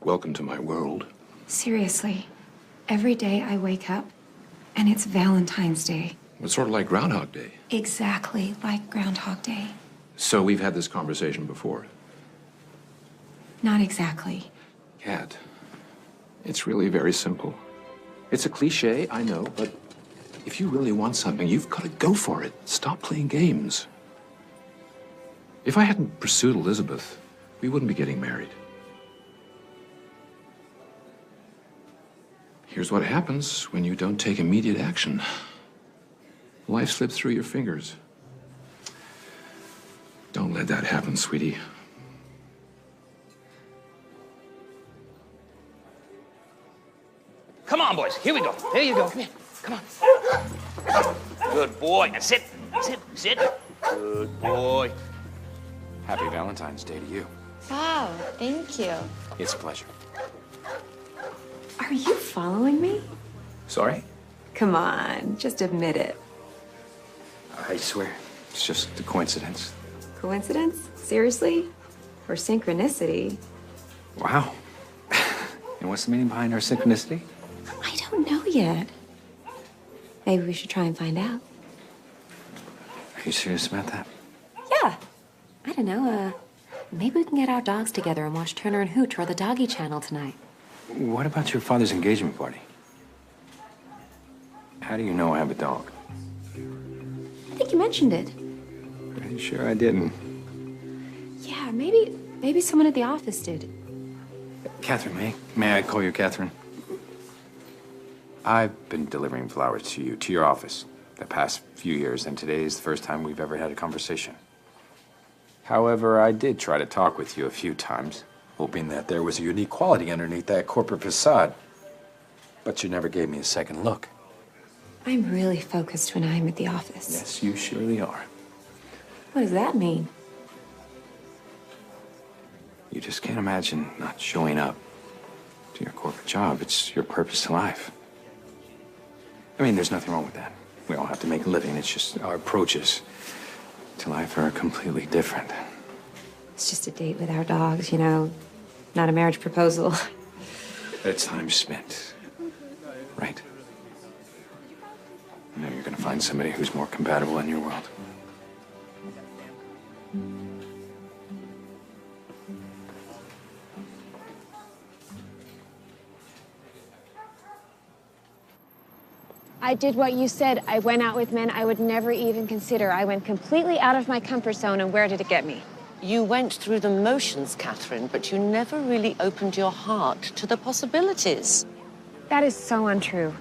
Welcome to my world. Seriously, every day I wake up and it's Valentine's Day. It's sort of like Groundhog Day. Exactly like Groundhog Day. So we've had this conversation before. Not exactly. Kat, it's really very simple. It's a cliche, I know, but If you really want something, you've got to go for it. Stop playing games. If I hadn't pursued Elizabeth, we wouldn't be getting married. Here's what happens when you don't take immediate action. Life slips through your fingers. Don't let that happen, sweetie. Come on, boys. Here we go. Here you go. Come here. Come on. Good boy. Now sit. Sit. Sit. Good boy. Happy Valentine's Day to you. Wow, thank you. It's a pleasure. Are you following me? Sorry? Come on, just admit it. I swear, it's just a coincidence. Coincidence? Seriously? Or synchronicity? Wow. And what's the meaning behind our synchronicity? I don't know yet. Maybe we should try and find out. Are you serious about that? Yeah. I don't know, maybe we can get our dogs together and watch Turner and Hooch or the Doggy Channel tonight. What about your father's engagement party? How do you know I have a dog? I think you mentioned it. Are you sure I didn't? Yeah, maybe someone at the office did. Catherine, may I call you Catherine? I've been delivering flowers to you, to your office, the past few years, and today is the first time we've ever had a conversation. However, I did try to talk with you a few times, hoping that there was a unique quality underneath that corporate facade. But you never gave me a second look. I'm really focused when I'm at the office. Yes, you surely are. What does that mean? You just can't imagine not showing up to your corporate job. It's your purpose to life. I mean, there's nothing wrong with that. We all have to make a living. It's just our approaches to life are completely different. It's just a date with our dogs, you know, not a marriage proposal. It's time spent, right? You know you're gonna find somebody who's more compatible in your world. I did what you said. I went out with men I would never even consider. I went completely out of my comfort zone, and where did it get me? You went through the motions, Catherine, but you never really opened your heart to the possibilities. That is so untrue.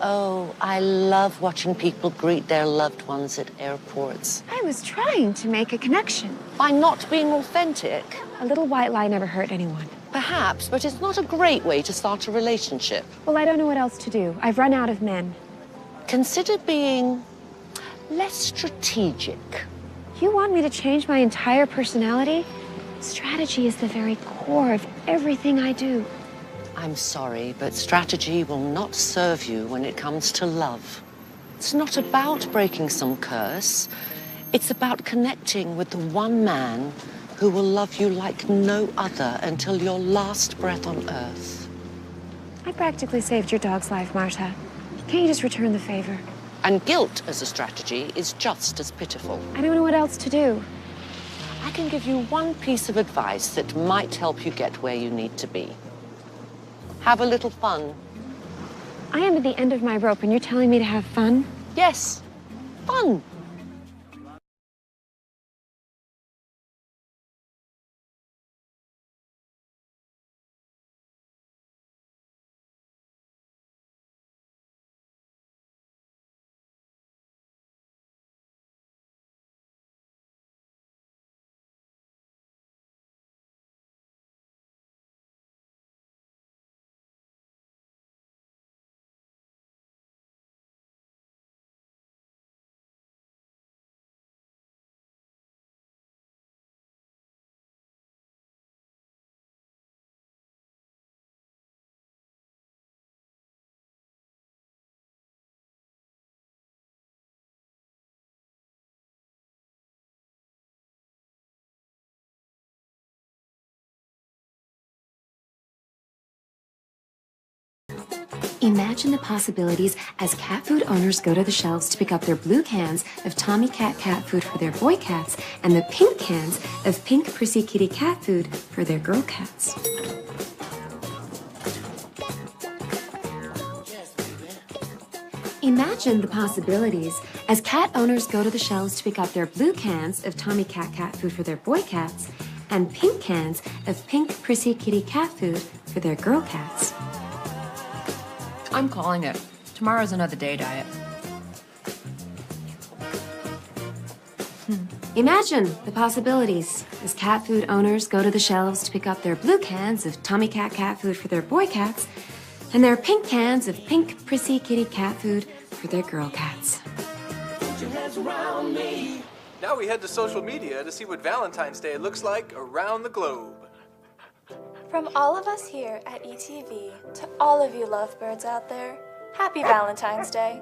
Oh, I love watching people greet their loved ones at airports. I was trying to make a connection. By not being authentic. A little white lie never hurt anyone. Perhaps, but it's not a great way to start a relationship. Well, I don't know what else to do. I've run out of men. Consider being less strategic. You want me to change my entire personality? Strategy is the very core of everything I do. I'm sorry, but strategy will not serve you when it comes to love. It's not about breaking some curse. It's about connecting with the one man who will love you like no other until your last breath on earth. I practically saved your dog's life, Marta. Can't you just return the favor? And guilt as a strategy is just as pitiful. I don't know what else to do. I can give you one piece of advice that might help you get where you need to be. Have a little fun. I am at the end of my rope and you're telling me to have fun? Yes, fun. Imagine the possibilities as cat food owners go to the shelves to pick up their blue cans of Tommy Cat cat food for their boy cats and the pink cans of Pink Prissy Kitty cat food for their girl cats. Imagine the possibilities as cat owners go to the shelves to pick up their blue cans of Tommy Cat cat food for their boy cats and pink cans of pink Prissy Kitty cat food for their girl cats. I'm calling it. Tomorrow's another day diet. Imagine the possibilities as cat food owners go to the shelves to pick up their blue cans of Tommy Cat cat food for their boy cats and their pink cans of pink Prissy Kitty cat food for their girl cats. Now we head to social media to see what Valentine's Day looks like around the globe. From all of us here at ETV to all of you lovebirds out there, happy Valentine's Day.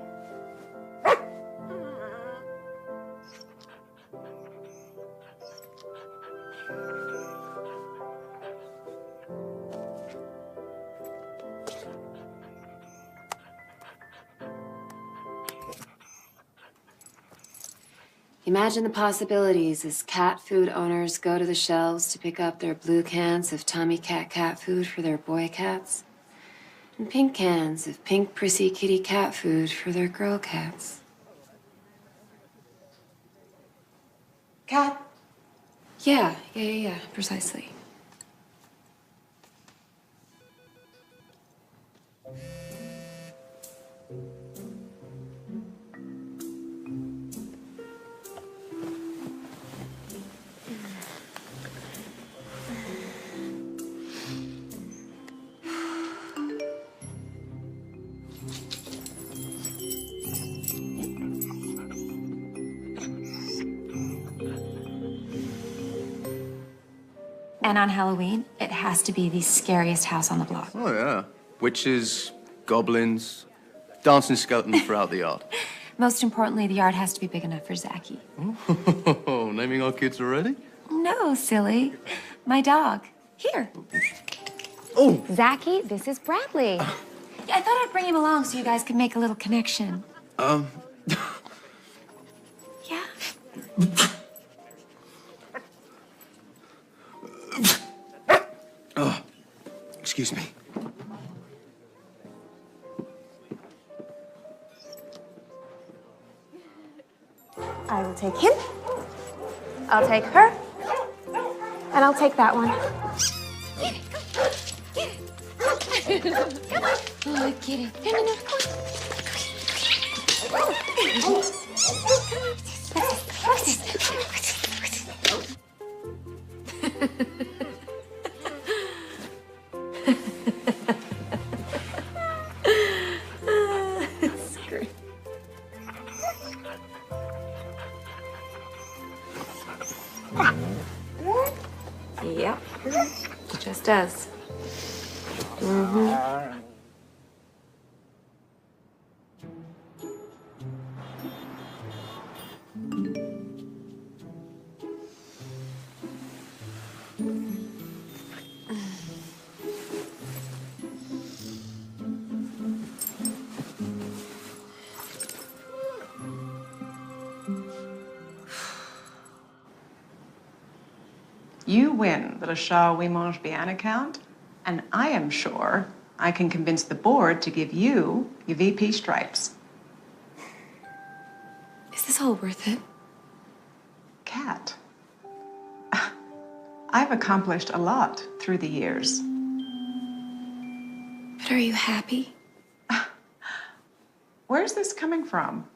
Imagine the possibilities as cat food owners go to the shelves to pick up their blue cans of Tommy Cat cat food for their boy cats and pink cans of pink Prissy Kitty cat food for their girl cats. Cat? Yeah, precisely. And on Halloween, it has to be the scariest house on the block. Oh, yeah. Witches, goblins, dancing skeletons throughout the yard. Most importantly, the yard has to be big enough for Zachy. Oh, naming our kids already? No, silly. My dog. Here. Oh! Zachy, this is Bradley. Yeah, I thought I'd bring him along so you guys could make a little connection. Yeah. Oh, excuse me. I will take him. I'll take her. And I'll take that one. Get it. Come on. Oh, get it. No, come on. It's great. Yep, it just does. Mm-hmm. You win the Le Chat We Mange Bien account, and I am sure I can convince the board to give you your VP stripes. Is this all worth it? Kat, I've accomplished a lot through the years. But are you happy? Where's this coming from?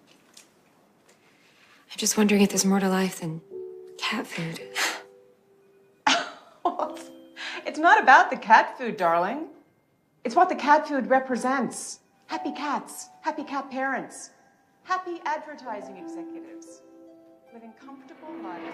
I'm just wondering if there's more to life than cat food. It's not about the cat food, darling. It's what the cat food represents. Happy cats, happy cat parents, happy advertising executives, living comfortable lives.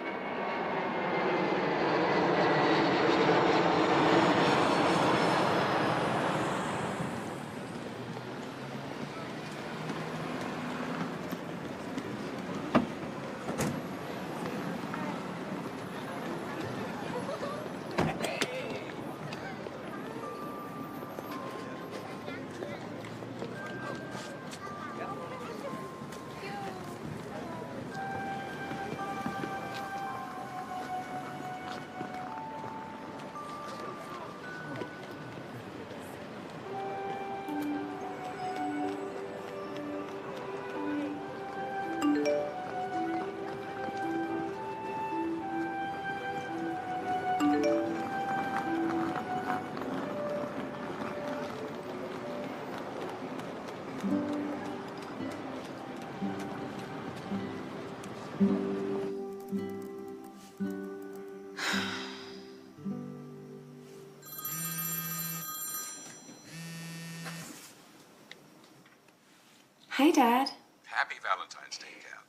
Hi, Dad. Happy Valentine's Day, Cal.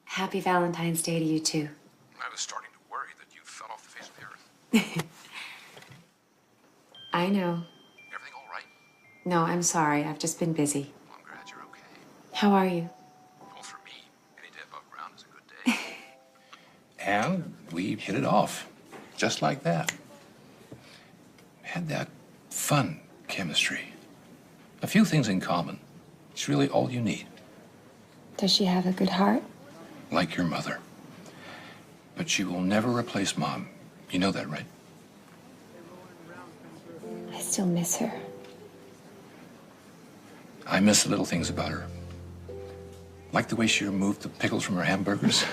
Happy Valentine's Day to you, too. I was starting to worry that you fell off the face of the earth. I know. Everything all right? No, I'm sorry. I've just been busy. Well, I'm glad you're okay. How are you? Well, for me, any day above ground is a good day. And we hit it off, just like that. Had that fun chemistry. A few things in common. It's really all you need. Does she have a good heart? Like your mother. But she will never replace Mom. You know that, right? I still miss her. I miss the little things about her. Like the way she removed the pickles from her hamburgers.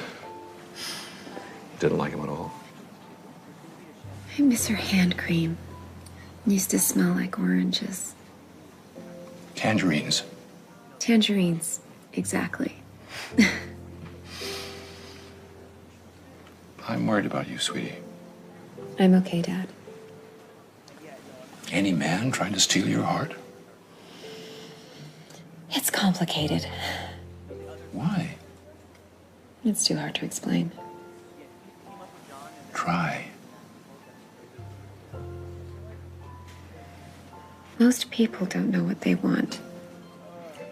Didn't like them at all. I miss her hand cream. It used to smell like oranges. Tangerines. Tangerines, exactly. I'm worried about you, sweetie. I'm okay, Dad. Any man trying to steal your heart? It's complicated. Why? It's too hard to explain. Try. Most people don't know what they want,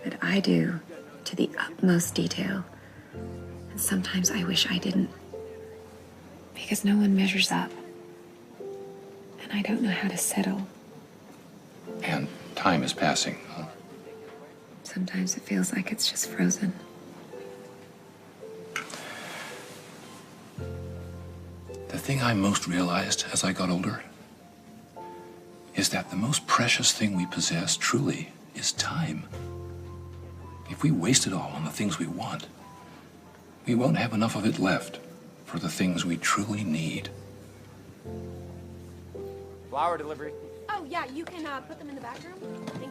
but I do, to the utmost detail. And sometimes I wish I didn't, because no one measures up. And I don't know how to settle. And time is passing, huh? Sometimes it feels like it's just frozen. The thing I most realized as I got older is that the most precious thing we possess truly is time. If we waste it all on the things we want, we won't have enough of it left for the things we truly need. Flower delivery. Oh, yeah, you can put them in the back room. Thank you.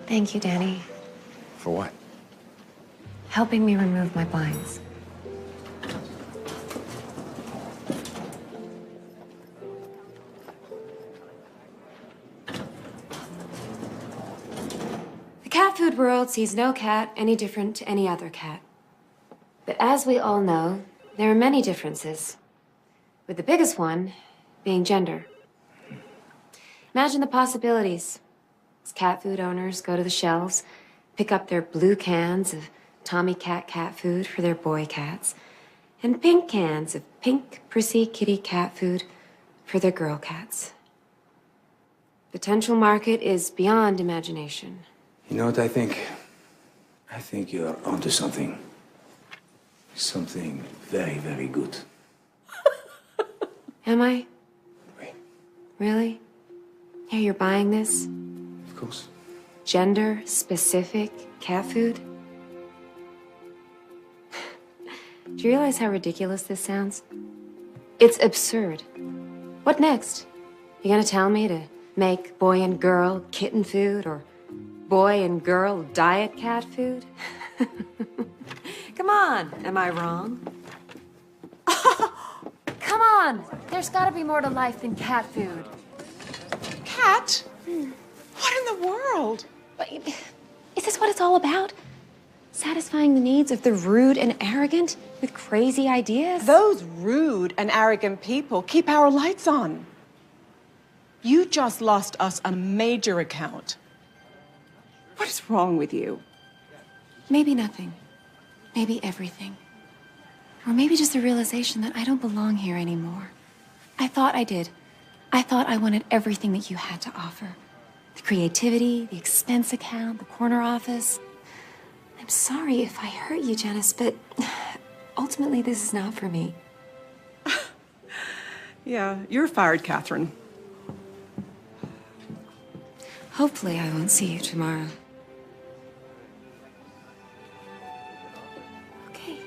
Thank you, Danny. For what? Helping me remove my blinds. The cat food world sees no cat any different to any other cat. But as we all know, there are many differences, with the biggest one being gender. Imagine the possibilities. As cat food owners go to the shelves, pick up their blue cans of Tommy Cat cat food for their boy cats, and pink cans of pink, prissy kitty cat food for their girl cats. Potential market is beyond imagination. You know what I think? I think you're onto something. Something very, very good. Am I? Really? Yeah, you're buying this? Of course. Gender-specific cat food? Do you realize how ridiculous this sounds? It's absurd. What next? You gonna tell me to make boy and girl kitten food or boy and girl diet cat food? Come on, am I wrong? Come on! There's gotta be more to life than cat food. Cat? What in the world? Is this what it's all about? Satisfying the needs of the rude and arrogant with crazy ideas? Those rude and arrogant people keep our lights on. You just lost us a major account. What is wrong with you? Maybe nothing. Maybe everything. Or maybe just the realization that I don't belong here anymore. I thought I did. I thought I wanted everything that you had to offer. The creativity, the expense account, the corner office. I'm sorry if I hurt you, Janice, but ultimately this is not for me. Yeah, you're fired, Catherine. Hopefully, I won't see you tomorrow. Okay.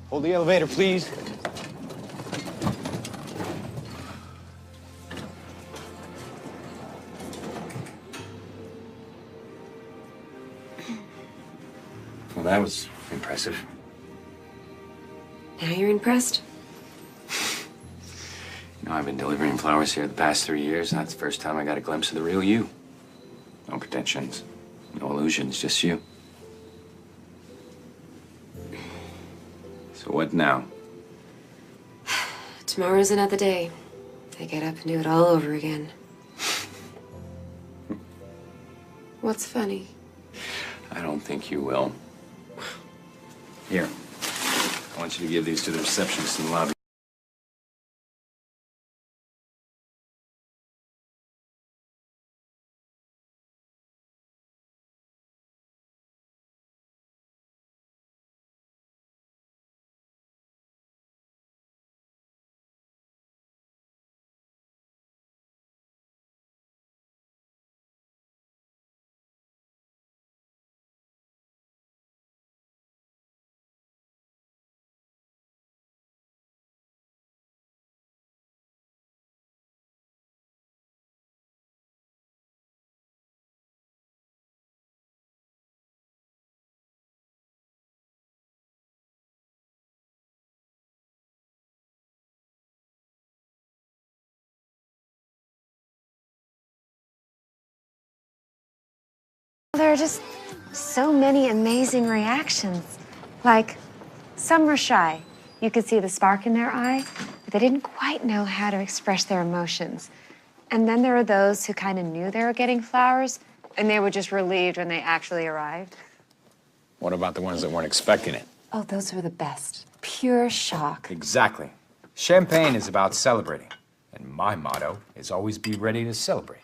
Hold the elevator, please. Well, that was impressive. Now you're impressed? You know, I've been delivering flowers here the past 3 years, and that's the first time I got a glimpse of the real you. No pretensions, no illusions, just you. So what now? Tomorrow's another day. I get up and do it all over again. What's funny? I don't think you will. Here. I want you to give these to the receptionist in the lobby. There are just so many amazing reactions. Like, some were shy. You could see the spark in their eye, but they didn't quite know how to express their emotions. And then there were those who kind of knew they were getting flowers, and they were just relieved when they actually arrived. What about the ones that weren't expecting it? Oh, those were the best. Pure shock. Exactly. Champagne is about celebrating, and my motto is always be ready to celebrate.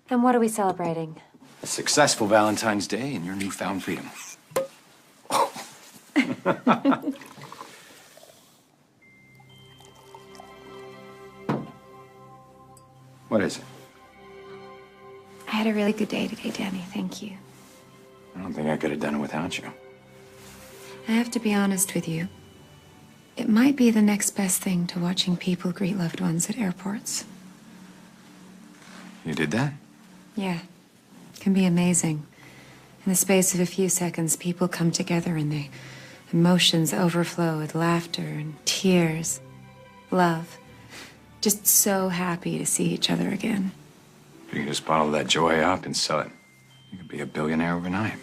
And what are we celebrating? A successful Valentine's Day and your newfound freedom. What is it? I had a really good day today, Danny. Thank you. I don't think I could have done it without you. I have to be honest with you. It might be the next best thing to watching people greet loved ones at airports. You did that? Yeah. It can be amazing. In the space of a few seconds, people come together and their emotions overflow with laughter and tears, love. Just so happy to see each other again. You can just bottle that joy up and sell it. You could be a billionaire overnight.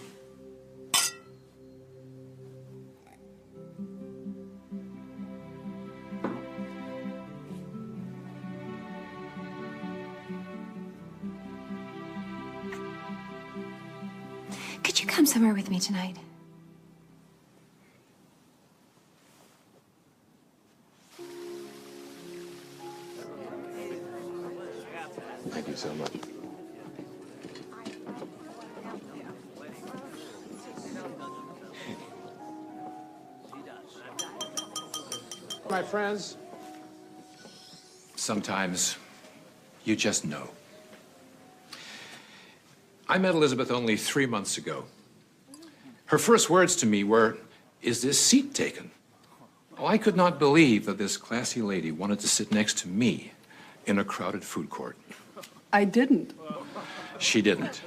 Could you come somewhere with me tonight? Thank you so much. My friends, sometimes you just know. I met Elizabeth only 3 months ago. Her first words to me were, "Is this seat taken?" Oh, I could not believe that this classy lady wanted to sit next to me in a crowded food court. I didn't. She didn't.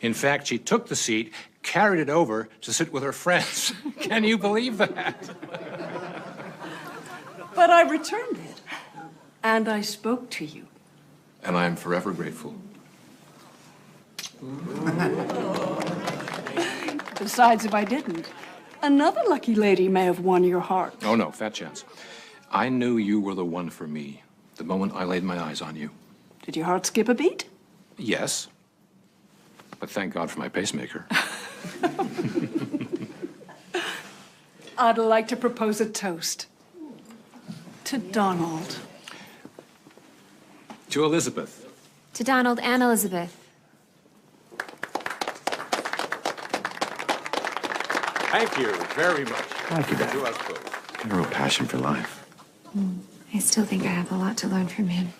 In fact, she took the seat, carried it over to sit with her friends. Can you believe that? But I returned it. And I spoke to you. And I am forever grateful. Besides, if I didn't, another lucky lady may have won your heart. Oh, no, fat chance. I knew you were the one for me the moment I laid my eyes on you. Did your heart skip a beat? Yes. But thank God for my pacemaker. I'd like to propose a toast. To Donald. To Elizabeth. To Donald and Elizabeth. Thank you very much. Thank you, Dad. To us both. Got a real passion for life. I still think I have a lot to learn from him.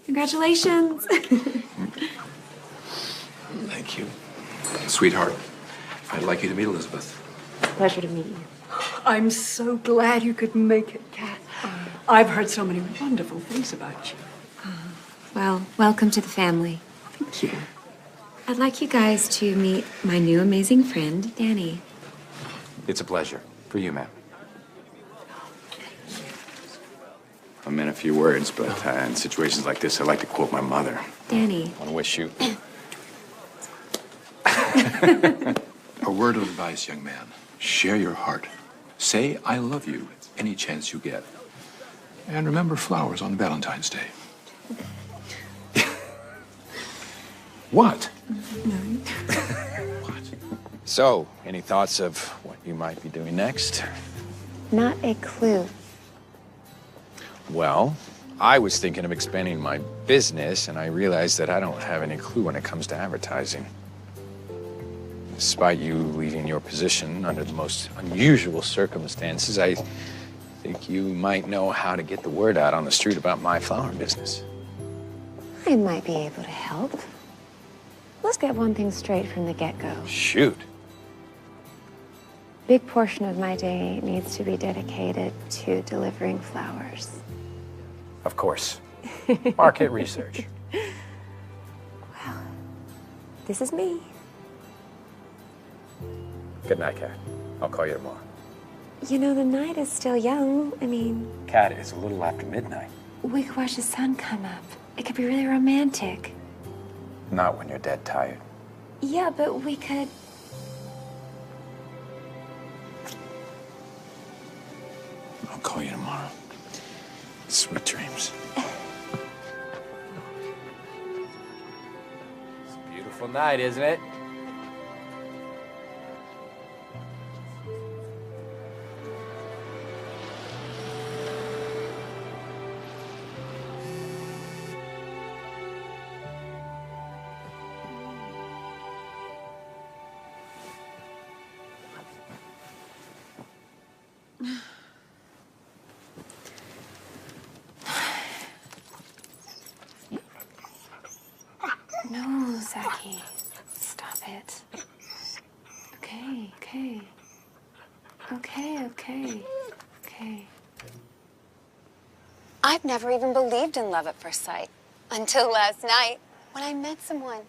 Congratulations. Thank you. Sweetheart, I'd like you to meet Elizabeth. Pleasure to meet you. I'm so glad you could make it, Kat. I've heard so many wonderful things about you. Well, welcome to the family. Thank you. I'd like you guys to meet my new amazing friend, Danny. It's a pleasure. For you, ma'am. I meant a few words, but in situations like this, I like to quote my mother. Danny. I want to wish you. A word of advice, young man. Share your heart. Say I love you any chance you get. And remember flowers on Valentine's Day. What? So, any thoughts of what you might be doing next? Not a clue. Well, I was thinking of expanding my business, and I realized that I don't have any clue when it comes to advertising. Despite you leaving your position under the most unusual circumstances, I think you might know how to get the word out on the street about my flower business. I might be able to help. Let's get one thing straight from the get-go. Shoot. Big portion of my day needs to be dedicated to delivering flowers. Of course. Market research. This is me. Good night, Kat. I'll call you tomorrow. You know, the night is still young. I mean, Kat, it's a little after midnight. we could watch the sun come up. It could be really romantic. Not when you're dead tired. Yeah, but we could... I'll call you tomorrow. Sweet dreams. It's a beautiful night, isn't it? No, Zaki. Stop it. Okay, okay. Okay. I've never even believed in love at first sight. Until last night, when I met someone.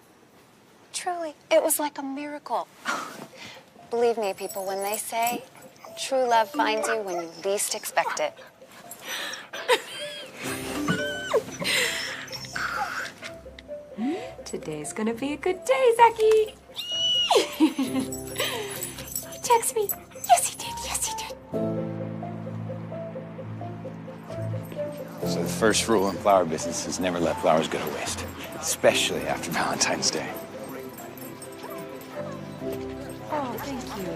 Truly, it was like a miracle. Believe me, people, when they say true love finds you when you least expect it. Today's gonna be a good day, Zaki. He texted me. Yes, he did. Yes, he did. So the first rule in flower business is never let flowers go to waste, especially after Valentine's Day. Oh, thank you.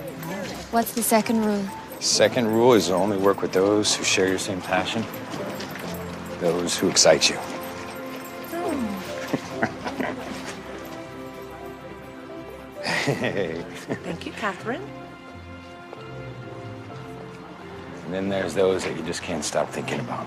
What's the second rule? Second rule is to only work with those who share your same passion, those who excite you. Hey. Thank you, Catherine. And then there's those that you just can't stop thinking about.